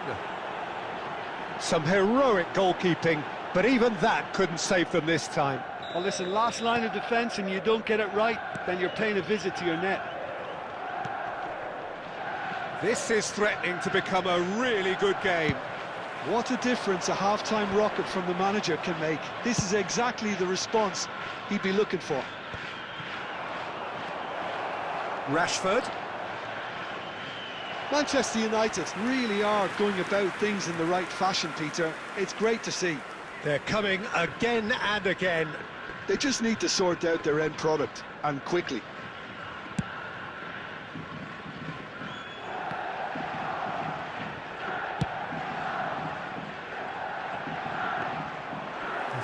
[SPEAKER 1] Some heroic goalkeeping, but even that couldn't save them this time.
[SPEAKER 2] Well, listen, last line of defence and you don't get it right, then you're paying a visit to your net.
[SPEAKER 1] This is threatening to become a really good game.
[SPEAKER 2] What a difference a half-time rocket from the manager can make. This is exactly the response he'd be looking for.
[SPEAKER 1] Rashford.
[SPEAKER 2] Manchester United really are going about things in the right fashion, Peter. It's great to see.
[SPEAKER 1] They're coming again and again.
[SPEAKER 2] They just need to sort out their end product, and quickly.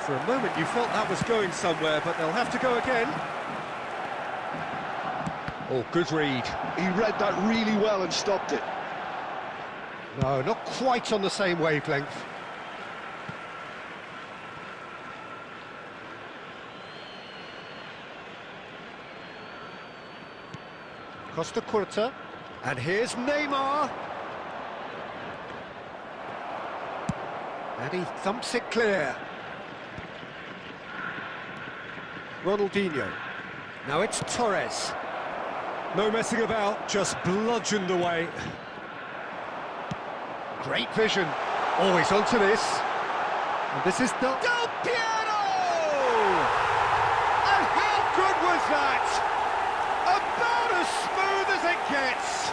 [SPEAKER 1] For a moment you felt that was going somewhere, but they'll have to go again. Oh, good read.
[SPEAKER 2] He read that really well and stopped it.
[SPEAKER 1] No, not quite on the same wavelength. Costa Curta. And here's Neymar. And he thumps it clear. Ronaldinho. Now it's Torres. No messing about, just bludgeoned away. Great vision. Always onto this. And this is Del Piero! And how good was that? About as smooth as it gets.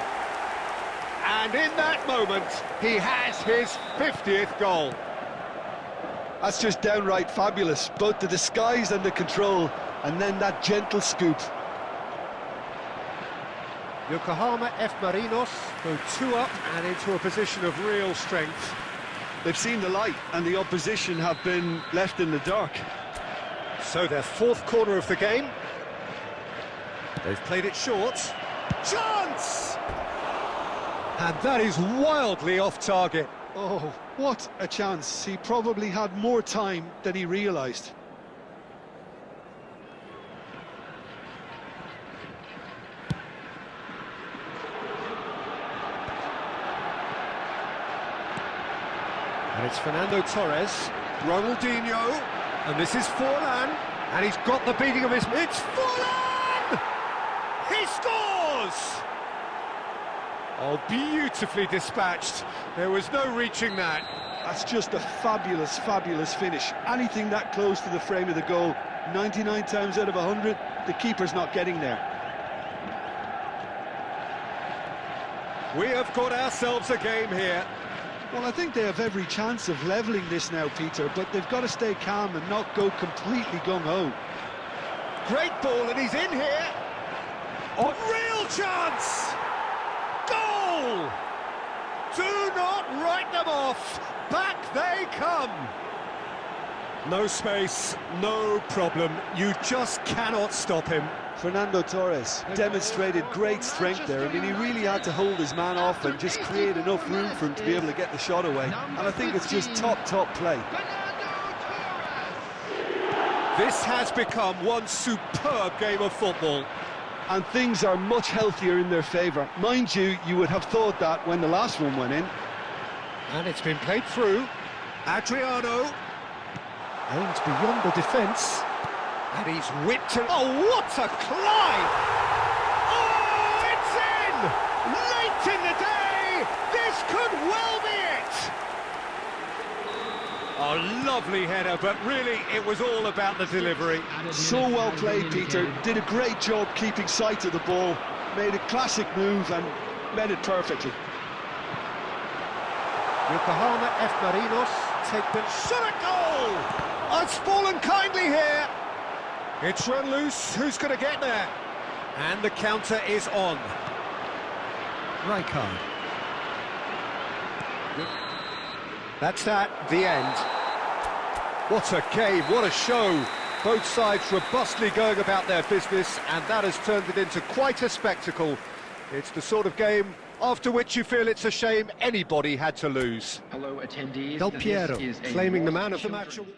[SPEAKER 1] And in that moment, he has his 50th goal.
[SPEAKER 2] That's just downright fabulous, both the disguise and the control, and then that gentle scoop.
[SPEAKER 1] Yokohama F. Marinos go 2 up and into a position of real strength.
[SPEAKER 2] They've seen the light, and the opposition have been left in the dark.
[SPEAKER 1] So their 4th corner of the game. They've played it short. Chance! And that is wildly off target.
[SPEAKER 2] Oh, what a chance. He probably had more time than he realised.
[SPEAKER 1] And it's Fernando Torres, Ronaldinho, and this is Forlan, and he's got the beating of his... It's Forlan! He scores! Oh, beautifully dispatched. There was no reaching that.
[SPEAKER 2] That's just a fabulous, fabulous finish. Anything that close to the frame of the goal, 99 times out of 100, the keeper's not getting there.
[SPEAKER 1] We have got ourselves a game here.
[SPEAKER 2] Well, I think they have every chance of levelling this now, Peter, but they've got to stay calm and not go completely gung-ho.
[SPEAKER 1] Great ball, and he's in here. Oh, real chance! Goal! Do not write them off. Back they come. No space, no problem. You just cannot stop him.
[SPEAKER 2] Fernando Torres demonstrated great strength there. I mean, he really had to hold his man off and just create enough room for him to be able to get the shot away. And I think it's just top play.
[SPEAKER 1] This has become one superb game of football.
[SPEAKER 2] And things are much healthier in their favour. Mind you, you would have thought that when the last one went in.
[SPEAKER 1] And it's been played through. Adriano aims beyond the defence. And he's whipped it. Oh, what a climb! Oh, it's in! Late in the day! This could well be it! A lovely header, but really it was all about the delivery.
[SPEAKER 2] So well played, Peter. Did a great job keeping sight of the ball. Made a classic move and made it perfectly.
[SPEAKER 1] Yokohama F. Marinos take the shot at goal! Oh, it's fallen kindly here. It's run loose. Who's going to get there? And the counter is on. Rijkaard. That's that, the end. What a game, what a show. Both sides robustly going about their business, and that has turned it into quite a spectacle. It's the sort of game after which you feel it's a shame anybody had to lose.
[SPEAKER 4] Hello, attendees.
[SPEAKER 1] Del Piero,
[SPEAKER 4] This is a
[SPEAKER 1] claiming the
[SPEAKER 4] World
[SPEAKER 1] man of the
[SPEAKER 4] Children-
[SPEAKER 1] match.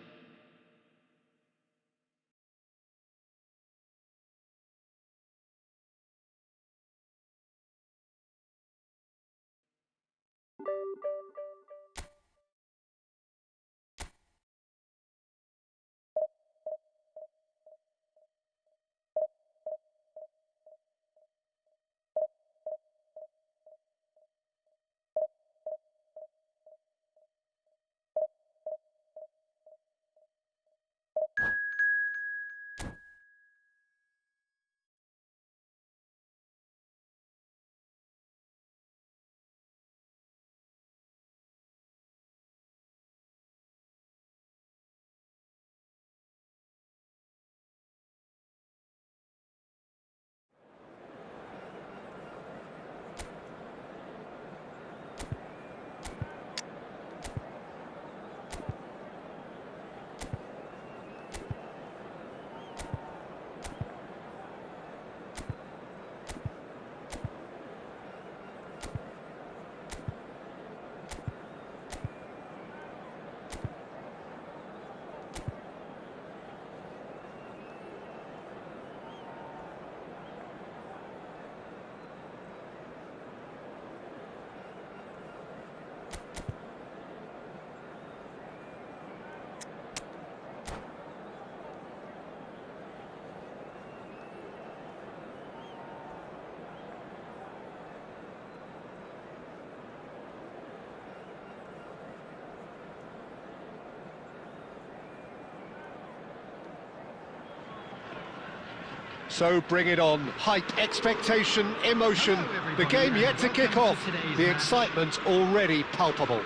[SPEAKER 1] So bring it on. Hype, expectation, emotion. The game yet to kick off. The excitement already palpable.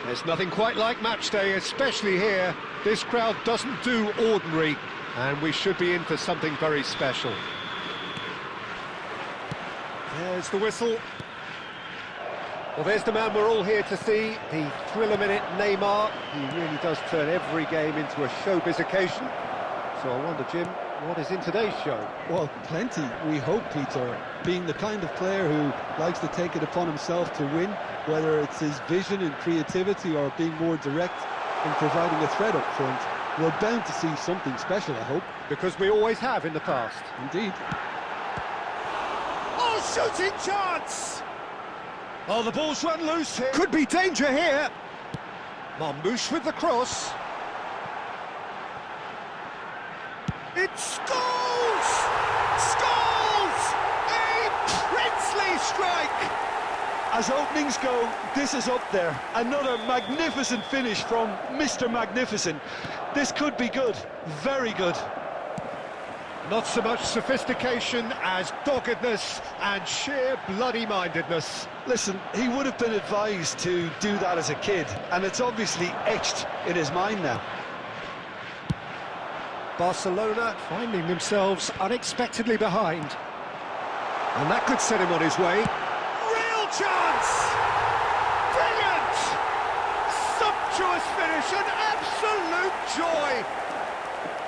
[SPEAKER 1] There's nothing quite like match day, especially here. This crowd doesn't do ordinary, and we should be in for something very special. There's the whistle. Well, there's the man we're all here to see, the thriller-minute Neymar. He really does turn every game into a showbiz occasion. So I wonder, Jim, what is in today's show?
[SPEAKER 2] Well, plenty, we hope, Peter. Being the kind of player who likes to take it upon himself to win, whether it's his vision and creativity or being more direct in providing a threat up front, we're bound to see something special, I hope.
[SPEAKER 1] Because we always have in the past.
[SPEAKER 2] Indeed.
[SPEAKER 1] Oh, shooting chance! Oh, the ball's run loose here. Could be danger here. Marmoush with the cross. It's Scholes! Scholes! A princely strike!
[SPEAKER 2] As openings go, this is up there. Another magnificent finish from Mr. Magnificent. This could be good, very good.
[SPEAKER 1] Not so much sophistication as doggedness and sheer bloody-mindedness.
[SPEAKER 2] Listen, he would have been advised to do that as a kid, and it's obviously etched in his mind now.
[SPEAKER 1] Barcelona finding themselves unexpectedly behind. And that could set him on his way. Real chance! Brilliant! Sumptuous finish, an absolute joy!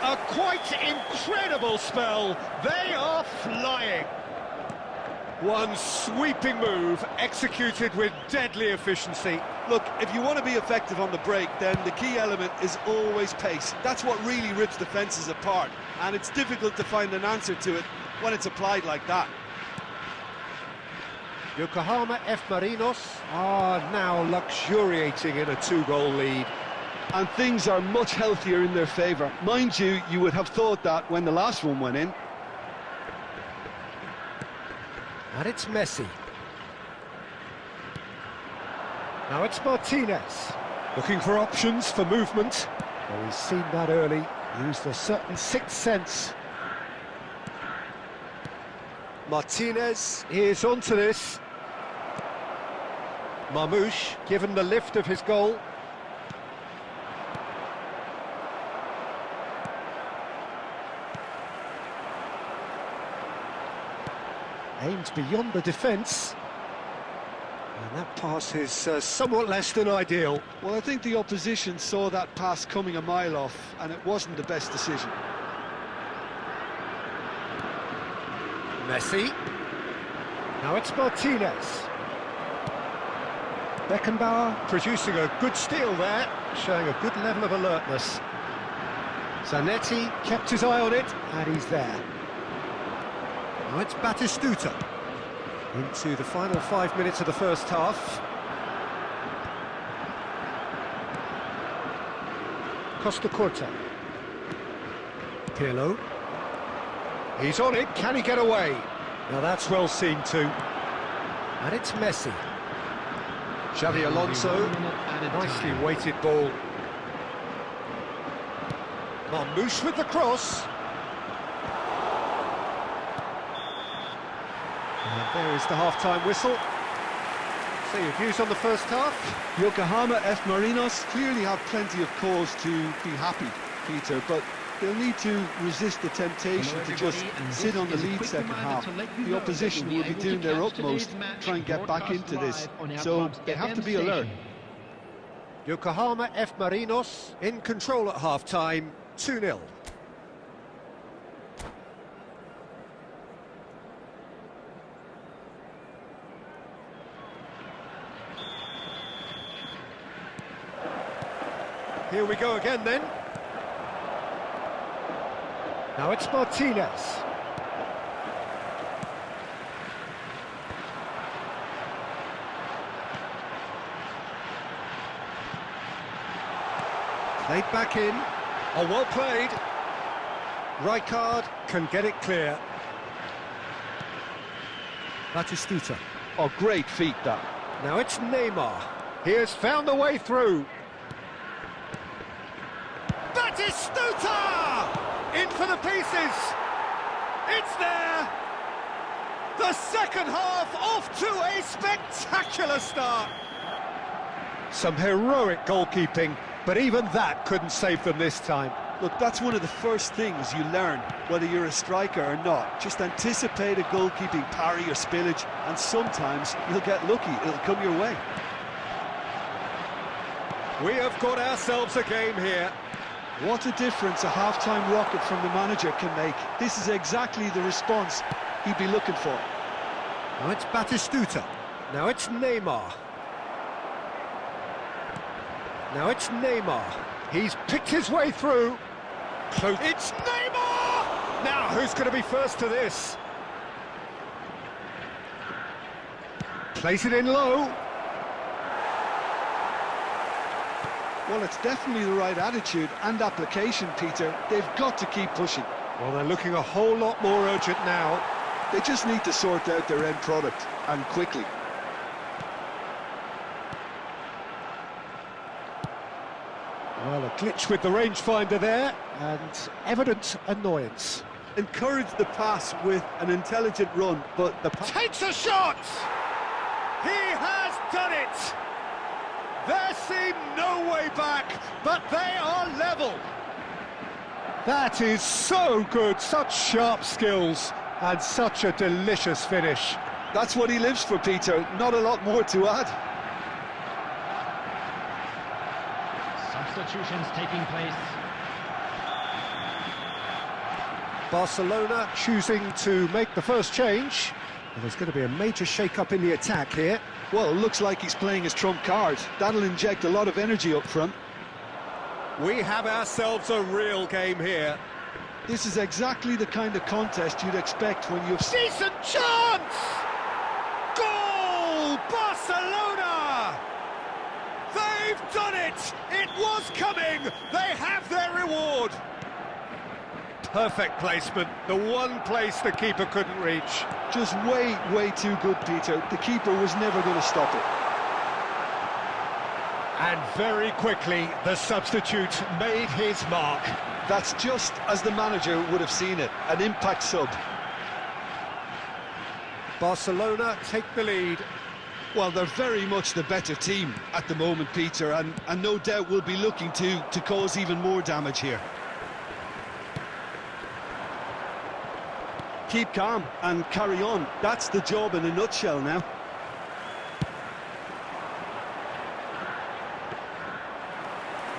[SPEAKER 1] A quite incredible spell. They are flying. One sweeping move executed with deadly efficiency.
[SPEAKER 2] Look, if you want to be effective on the break, then the key element is always pace. That's what really rips defences apart, and it's difficult to find an answer to it when it's applied like that.
[SPEAKER 1] Yokohama F. Marinos are now luxuriating in a 2-goal lead.
[SPEAKER 2] And things are much healthier in their favour. Mind you, you would have thought that when the last one went in.
[SPEAKER 1] And it's Messi. Now it's Martinez. Looking for options for movement. Well, he's seen that early. Used a certain sixth sense. Martinez is onto this. Marmoush, given the lift of his goal. Aimed beyond the defence. And that pass is somewhat less than ideal.
[SPEAKER 2] Well, I think the opposition saw that pass coming a mile off, and it wasn't the best decision.
[SPEAKER 1] Messi. Now it's Martinez. Beckenbauer producing a good steal there, showing a good level of alertness. Zanetti kept his eye on it, and he's there. Now it's Batistuta. Into the final 5 minutes of the first half. Costa Curta. Pirlo. He's on it, can he get away? Now that's well seen too. And it's Messi. Xavi Alonso, nicely weighted ball. Marmoush with the cross. And there is the half-time whistle. So your views on the first half?
[SPEAKER 2] Yokohama F. Marinos clearly have plenty of cause to be happy, Peter, but they'll need to resist the temptation to just sit on the lead second half. The opposition will be doing their utmost to try and get back into this, so they have to be alert.
[SPEAKER 1] Yokohama F. Marinos in control at half-time, 2-0. Here we go again then. Now it's Martinez. Played back in. Oh, well played. Rijkaard can get it clear. Batistuta.
[SPEAKER 2] Oh, great feat, that.
[SPEAKER 1] Now it's Neymar. He has found the way through. Batistuta! in for the pieces. It's there. The second half off to a spectacular start. Some heroic goalkeeping, but even that couldn't save them this time.
[SPEAKER 2] Look, that's one of the first things you learn, whether you're a striker or not. Just anticipate a goalkeeping parry or spillage, and sometimes you'll get lucky, it'll come your way.
[SPEAKER 1] We have got ourselves a game here.
[SPEAKER 2] What a difference a half-time rocket from the manager can make. This is exactly the response he'd be looking for.
[SPEAKER 1] Now it's Batistuta. Now it's Neymar. Now it's Neymar. He's picked his way through. Close. It's Neymar! Now, who's going to be first to this? Place it in low.
[SPEAKER 2] Well, it's definitely the right attitude and application, Peter. They've got to keep pushing.
[SPEAKER 1] Well, they're looking a whole lot more urgent now.
[SPEAKER 2] They just need to sort out their end product, and quickly.
[SPEAKER 1] Well, a glitch with the rangefinder there, and evident annoyance.
[SPEAKER 2] Encourage the pass with an intelligent run, but the pass...
[SPEAKER 1] Takes a shot! He has done it! There seemed no way back, but they are level. That is so good, such sharp skills, and such a delicious finish.
[SPEAKER 2] That's what he lives for, Peter. Not a lot more to add.
[SPEAKER 3] Substitutions taking place.
[SPEAKER 1] Barcelona choosing to make the first change. Well, there's going to be a major shake-up in the attack here.
[SPEAKER 2] Well, it looks like he's playing his trump card. That'll inject a lot of energy up front.
[SPEAKER 1] We have ourselves a real game here.
[SPEAKER 2] This is exactly the kind of contest you'd expect when you've...
[SPEAKER 1] Decent chance! Goal! Barcelona! They've done it! It was coming! They have their reward! Perfect placement, the one place the keeper couldn't reach.
[SPEAKER 2] Just way too good, Peter. The keeper was never going to stop it.
[SPEAKER 1] And very quickly, the substitute made his mark.
[SPEAKER 2] That's just as the manager would have seen it, an impact sub.
[SPEAKER 1] Barcelona take the lead.
[SPEAKER 2] Well, they're very much the better team at the moment, Peter, and no doubt will be looking to cause even more damage here. Keep calm and carry on. That's the job in a nutshell now.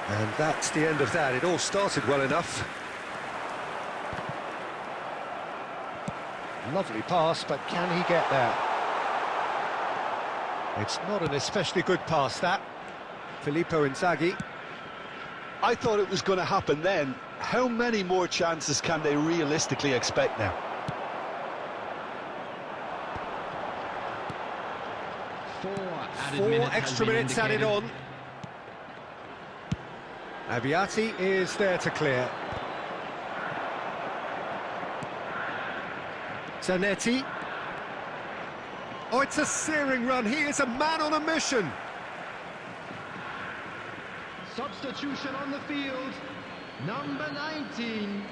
[SPEAKER 1] And that's the end of that. It all started well enough. Lovely pass, but can he get there? It's not an especially good pass, that. Filippo Inzaghi.
[SPEAKER 2] I thought it was going to happen then. How many more chances can they realistically expect now?
[SPEAKER 3] Four
[SPEAKER 1] Extra minutes added on. Abiati is there to clear. Zanetti. Oh, it's a searing run. He is a man on a mission.
[SPEAKER 3] Substitution on the field. Number 19,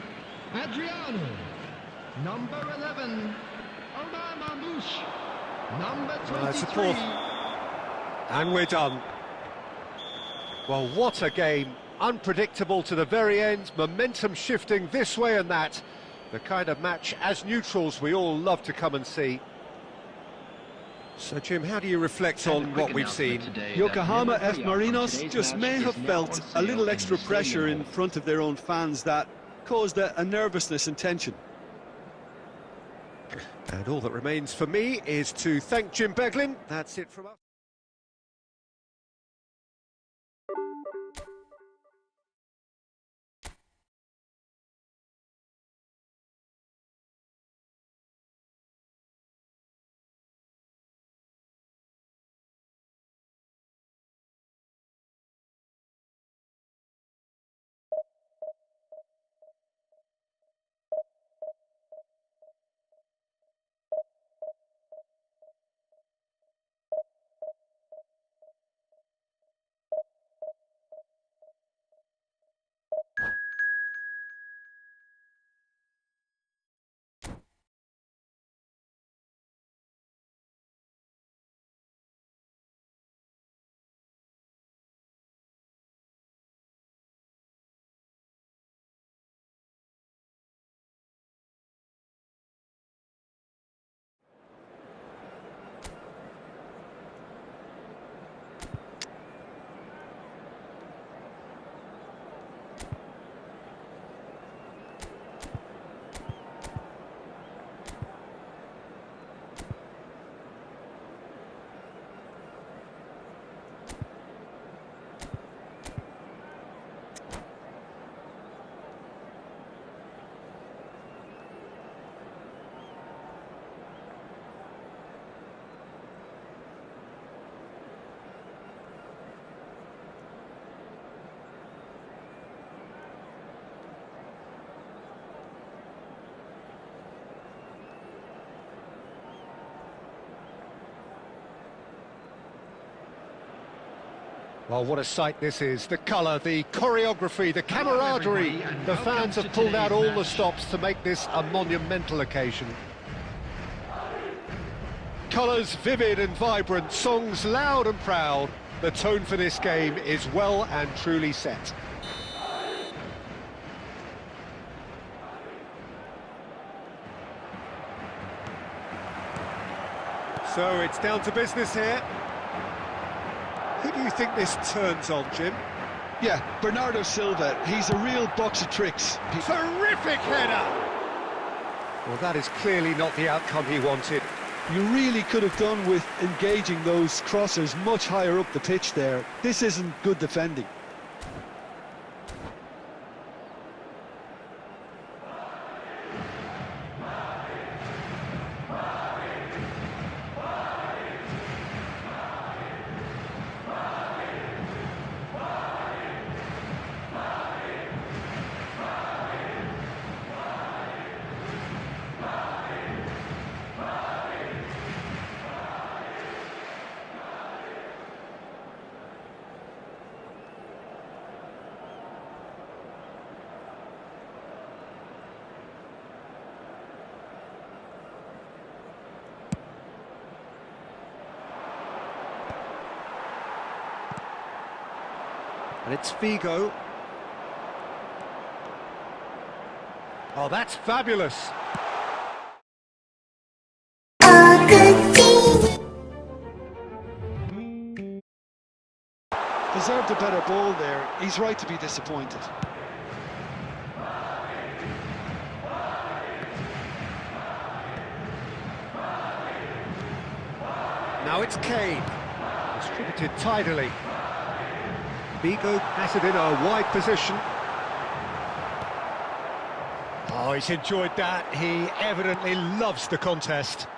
[SPEAKER 3] Adriano. Number 11, Omar Mamouche. Number 23.
[SPEAKER 1] And we're done. Well, what a game. Unpredictable to the very end, momentum shifting this way and that. The kind of match, as neutrals, we all love to come and see. So, Jim, how do you reflect on what we've seen?
[SPEAKER 2] Yokohama F. Marinos just may have felt a little extra pressure in front of their own fans that caused a nervousness and tension.
[SPEAKER 1] And all that remains for me is to thank Jim Beglin. That's it from us. Well, what a sight this is. The colour, the choreography, the camaraderie. The fans have pulled out all the stops to make this a monumental occasion. Colours vivid and vibrant, songs loud and proud. The tone for this game is well and truly set. So it's down to business here. Who do you think this turns on, Jim?
[SPEAKER 2] Yeah, Bernardo Silva. He's a real box of tricks.
[SPEAKER 1] Terrific header! Well, that is clearly not the outcome he wanted.
[SPEAKER 2] You really could have done with engaging those crossers much higher up the pitch there. This isn't good defending.
[SPEAKER 1] And it's Figo. Oh, that's fabulous.
[SPEAKER 2] Deserved a better ball there. He's right to be disappointed.
[SPEAKER 1] Now it's Kane. Distributed tidily. Figo has it in a wide position. Oh, he's enjoyed that. He evidently loves the contest.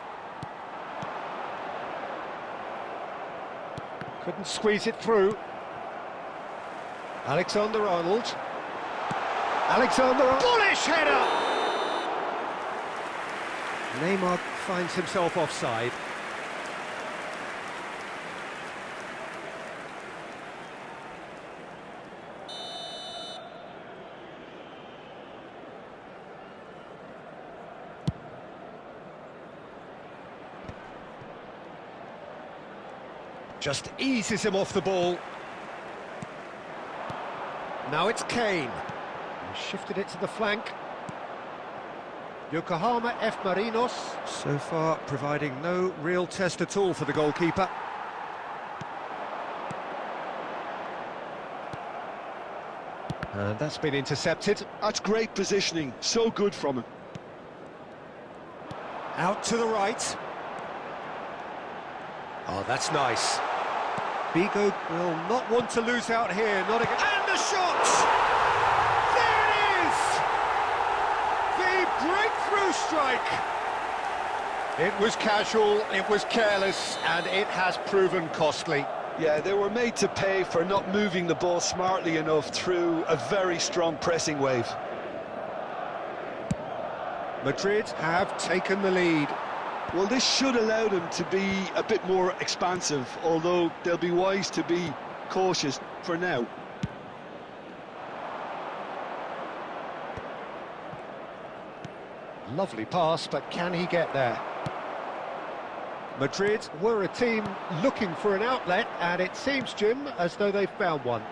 [SPEAKER 1] Couldn't squeeze it through. Alexander-Arnold. Bullish header! Neymar finds himself offside. Just eases him off the ball. Now it's Kane. He shifted it to the flank. Yokohama F. Marinos, so far providing no real test at all for the goalkeeper. And that's been intercepted.
[SPEAKER 2] That's great positioning, so good from him.
[SPEAKER 1] Out to the right. Oh, that's nice. Figo will not want to lose out here, not again. And the shot! There it is! The breakthrough strike! It was casual, it was careless, and it has proven costly.
[SPEAKER 2] Yeah, they were made to pay for not moving the ball smartly enough through a very strong pressing wave.
[SPEAKER 1] Madrid have taken the lead.
[SPEAKER 2] Well, this should allow them to be a bit more expansive, although they'll be wise to be cautious for now.
[SPEAKER 1] Lovely pass, but can he get there? Madrid were a team looking for an outlet, and it seems, Jim, as though they've found one.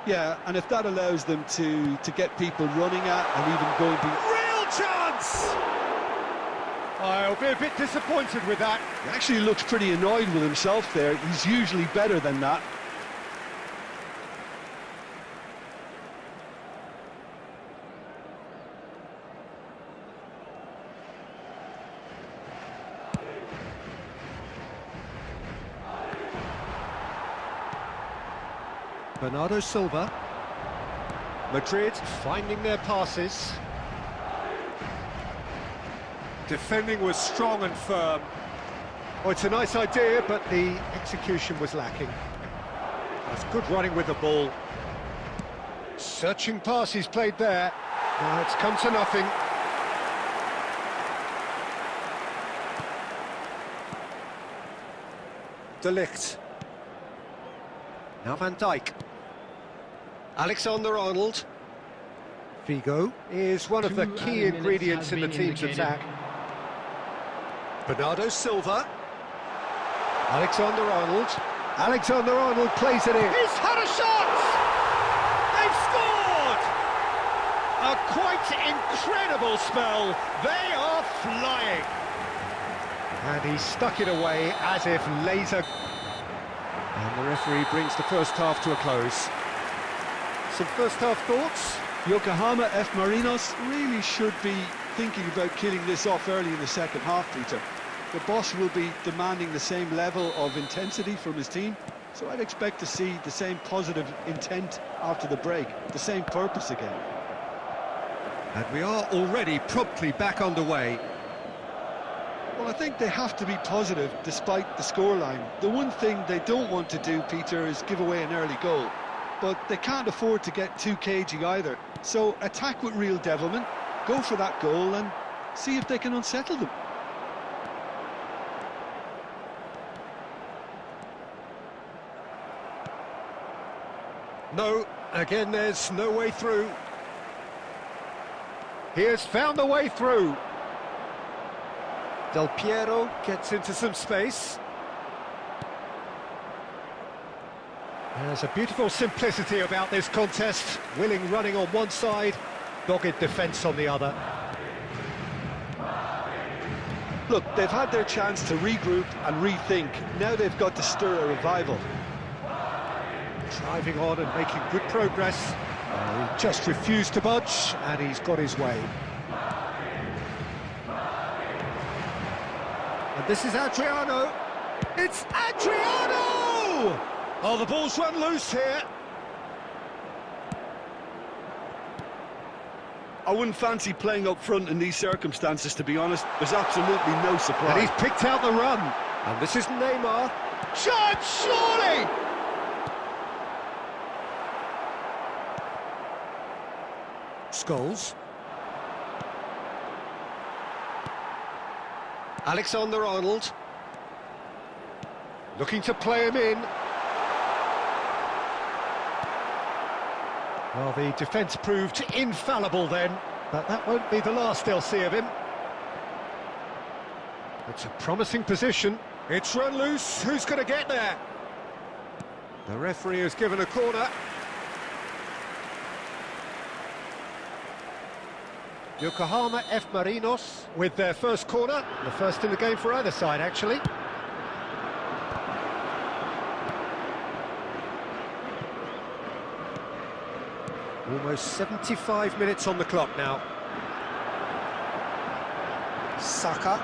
[SPEAKER 2] Yeah, and if that allows them to get people running at and even going to...
[SPEAKER 1] Real chance! I'll be a bit disappointed with that.
[SPEAKER 2] He actually looks pretty annoyed with himself there. He's usually better than that.
[SPEAKER 1] Bernardo Silva. Madrid finding their passes. Defending was strong and firm. Oh, it's a nice idea, but the execution was lacking. That's good running with the ball. Searching pass he's played there. Now it's come to nothing. De Ligt. Now Van Dijk. Alexander-Arnold. Figo is one of the key ingredients in the team's attack. Bernardo Silva. Alexander-Arnold. Alexander-Arnold plays it in. He's had a shot! They've scored! A quite incredible spell. They are flying. And he stuck it away as if laser. And the referee brings the first half to a close. Some first half thoughts?
[SPEAKER 2] Yokohama F. Marinos really should be thinking about killing this off early in the second half, Peter. The boss will be demanding the same level of intensity from his team, so I'd expect to see the same positive intent after the break, the same purpose again.
[SPEAKER 1] And we are already promptly back underway.
[SPEAKER 2] Well, I think they have to be positive despite the scoreline. The one thing they don't want to do, Peter, is give away an early goal. But they can't afford to get too cagey either. So attack with real devilment, go for that goal and see if they can unsettle them.
[SPEAKER 1] No, again there's no way through. He has found the way through. Del Piero gets into some space. There's a beautiful simplicity about this contest. Willing running on one side, dogged defence on the other.
[SPEAKER 2] Look, they've had their chance to regroup and rethink. Now they've got to stir a revival.
[SPEAKER 1] Driving on and making good progress. He just refused to budge, and he's got his way. And this is Adriano. It's Adriano! Oh, the ball's run loose here.
[SPEAKER 2] I wouldn't fancy playing up front in these circumstances, to be honest. There's absolutely no surprise.
[SPEAKER 1] And he's picked out the run. And this is Neymar. Chance, surely! Scholes. Alexander-Arnold. Looking to play him in. Well, the defence proved infallible then, but that won't be the last they'll see of him. It's a promising position. It's run loose. Who's going to get there? The referee has given a corner. Yokohama F. Marinos with their first corner. The first in the game for either side, actually. Almost 75 minutes on the clock now. Saka.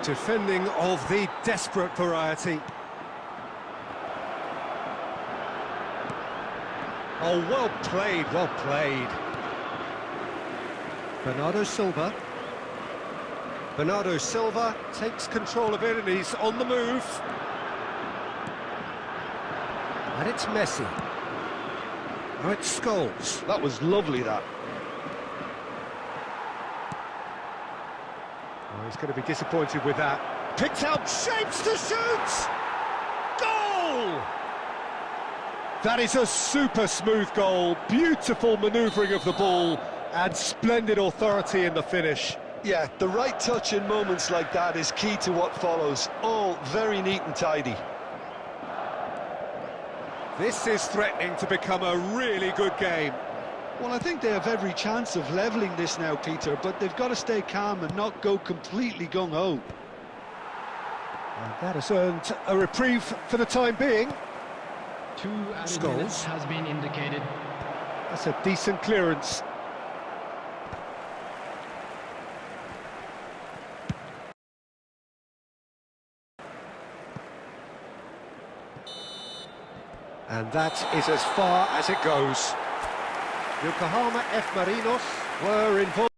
[SPEAKER 1] Defending of the desperate variety. Oh, well played, well played. Bernardo Silva. Bernardo Silva takes control of it and he's on the move. And it's Messi. Oh, it's Scholes.
[SPEAKER 2] That was lovely, that.
[SPEAKER 1] Oh, he's going to be disappointed with that. Picked out shapes to shoot! Goal! That is a super smooth goal. Beautiful manoeuvring of the ball and splendid authority in the finish.
[SPEAKER 2] Yeah, the right touch in moments like that is key to what follows. All very neat and tidy.
[SPEAKER 1] This is threatening to become a really good game.
[SPEAKER 2] Well, I think they have every chance of levelling this now, Peter, but they've got to stay calm and not go completely gung-ho.
[SPEAKER 1] And that has earned a reprieve for the time being.
[SPEAKER 3] 2 added minutes has been indicated.
[SPEAKER 1] That's a decent clearance. And that is as far as it goes. Yokohama F. Marinos were involved.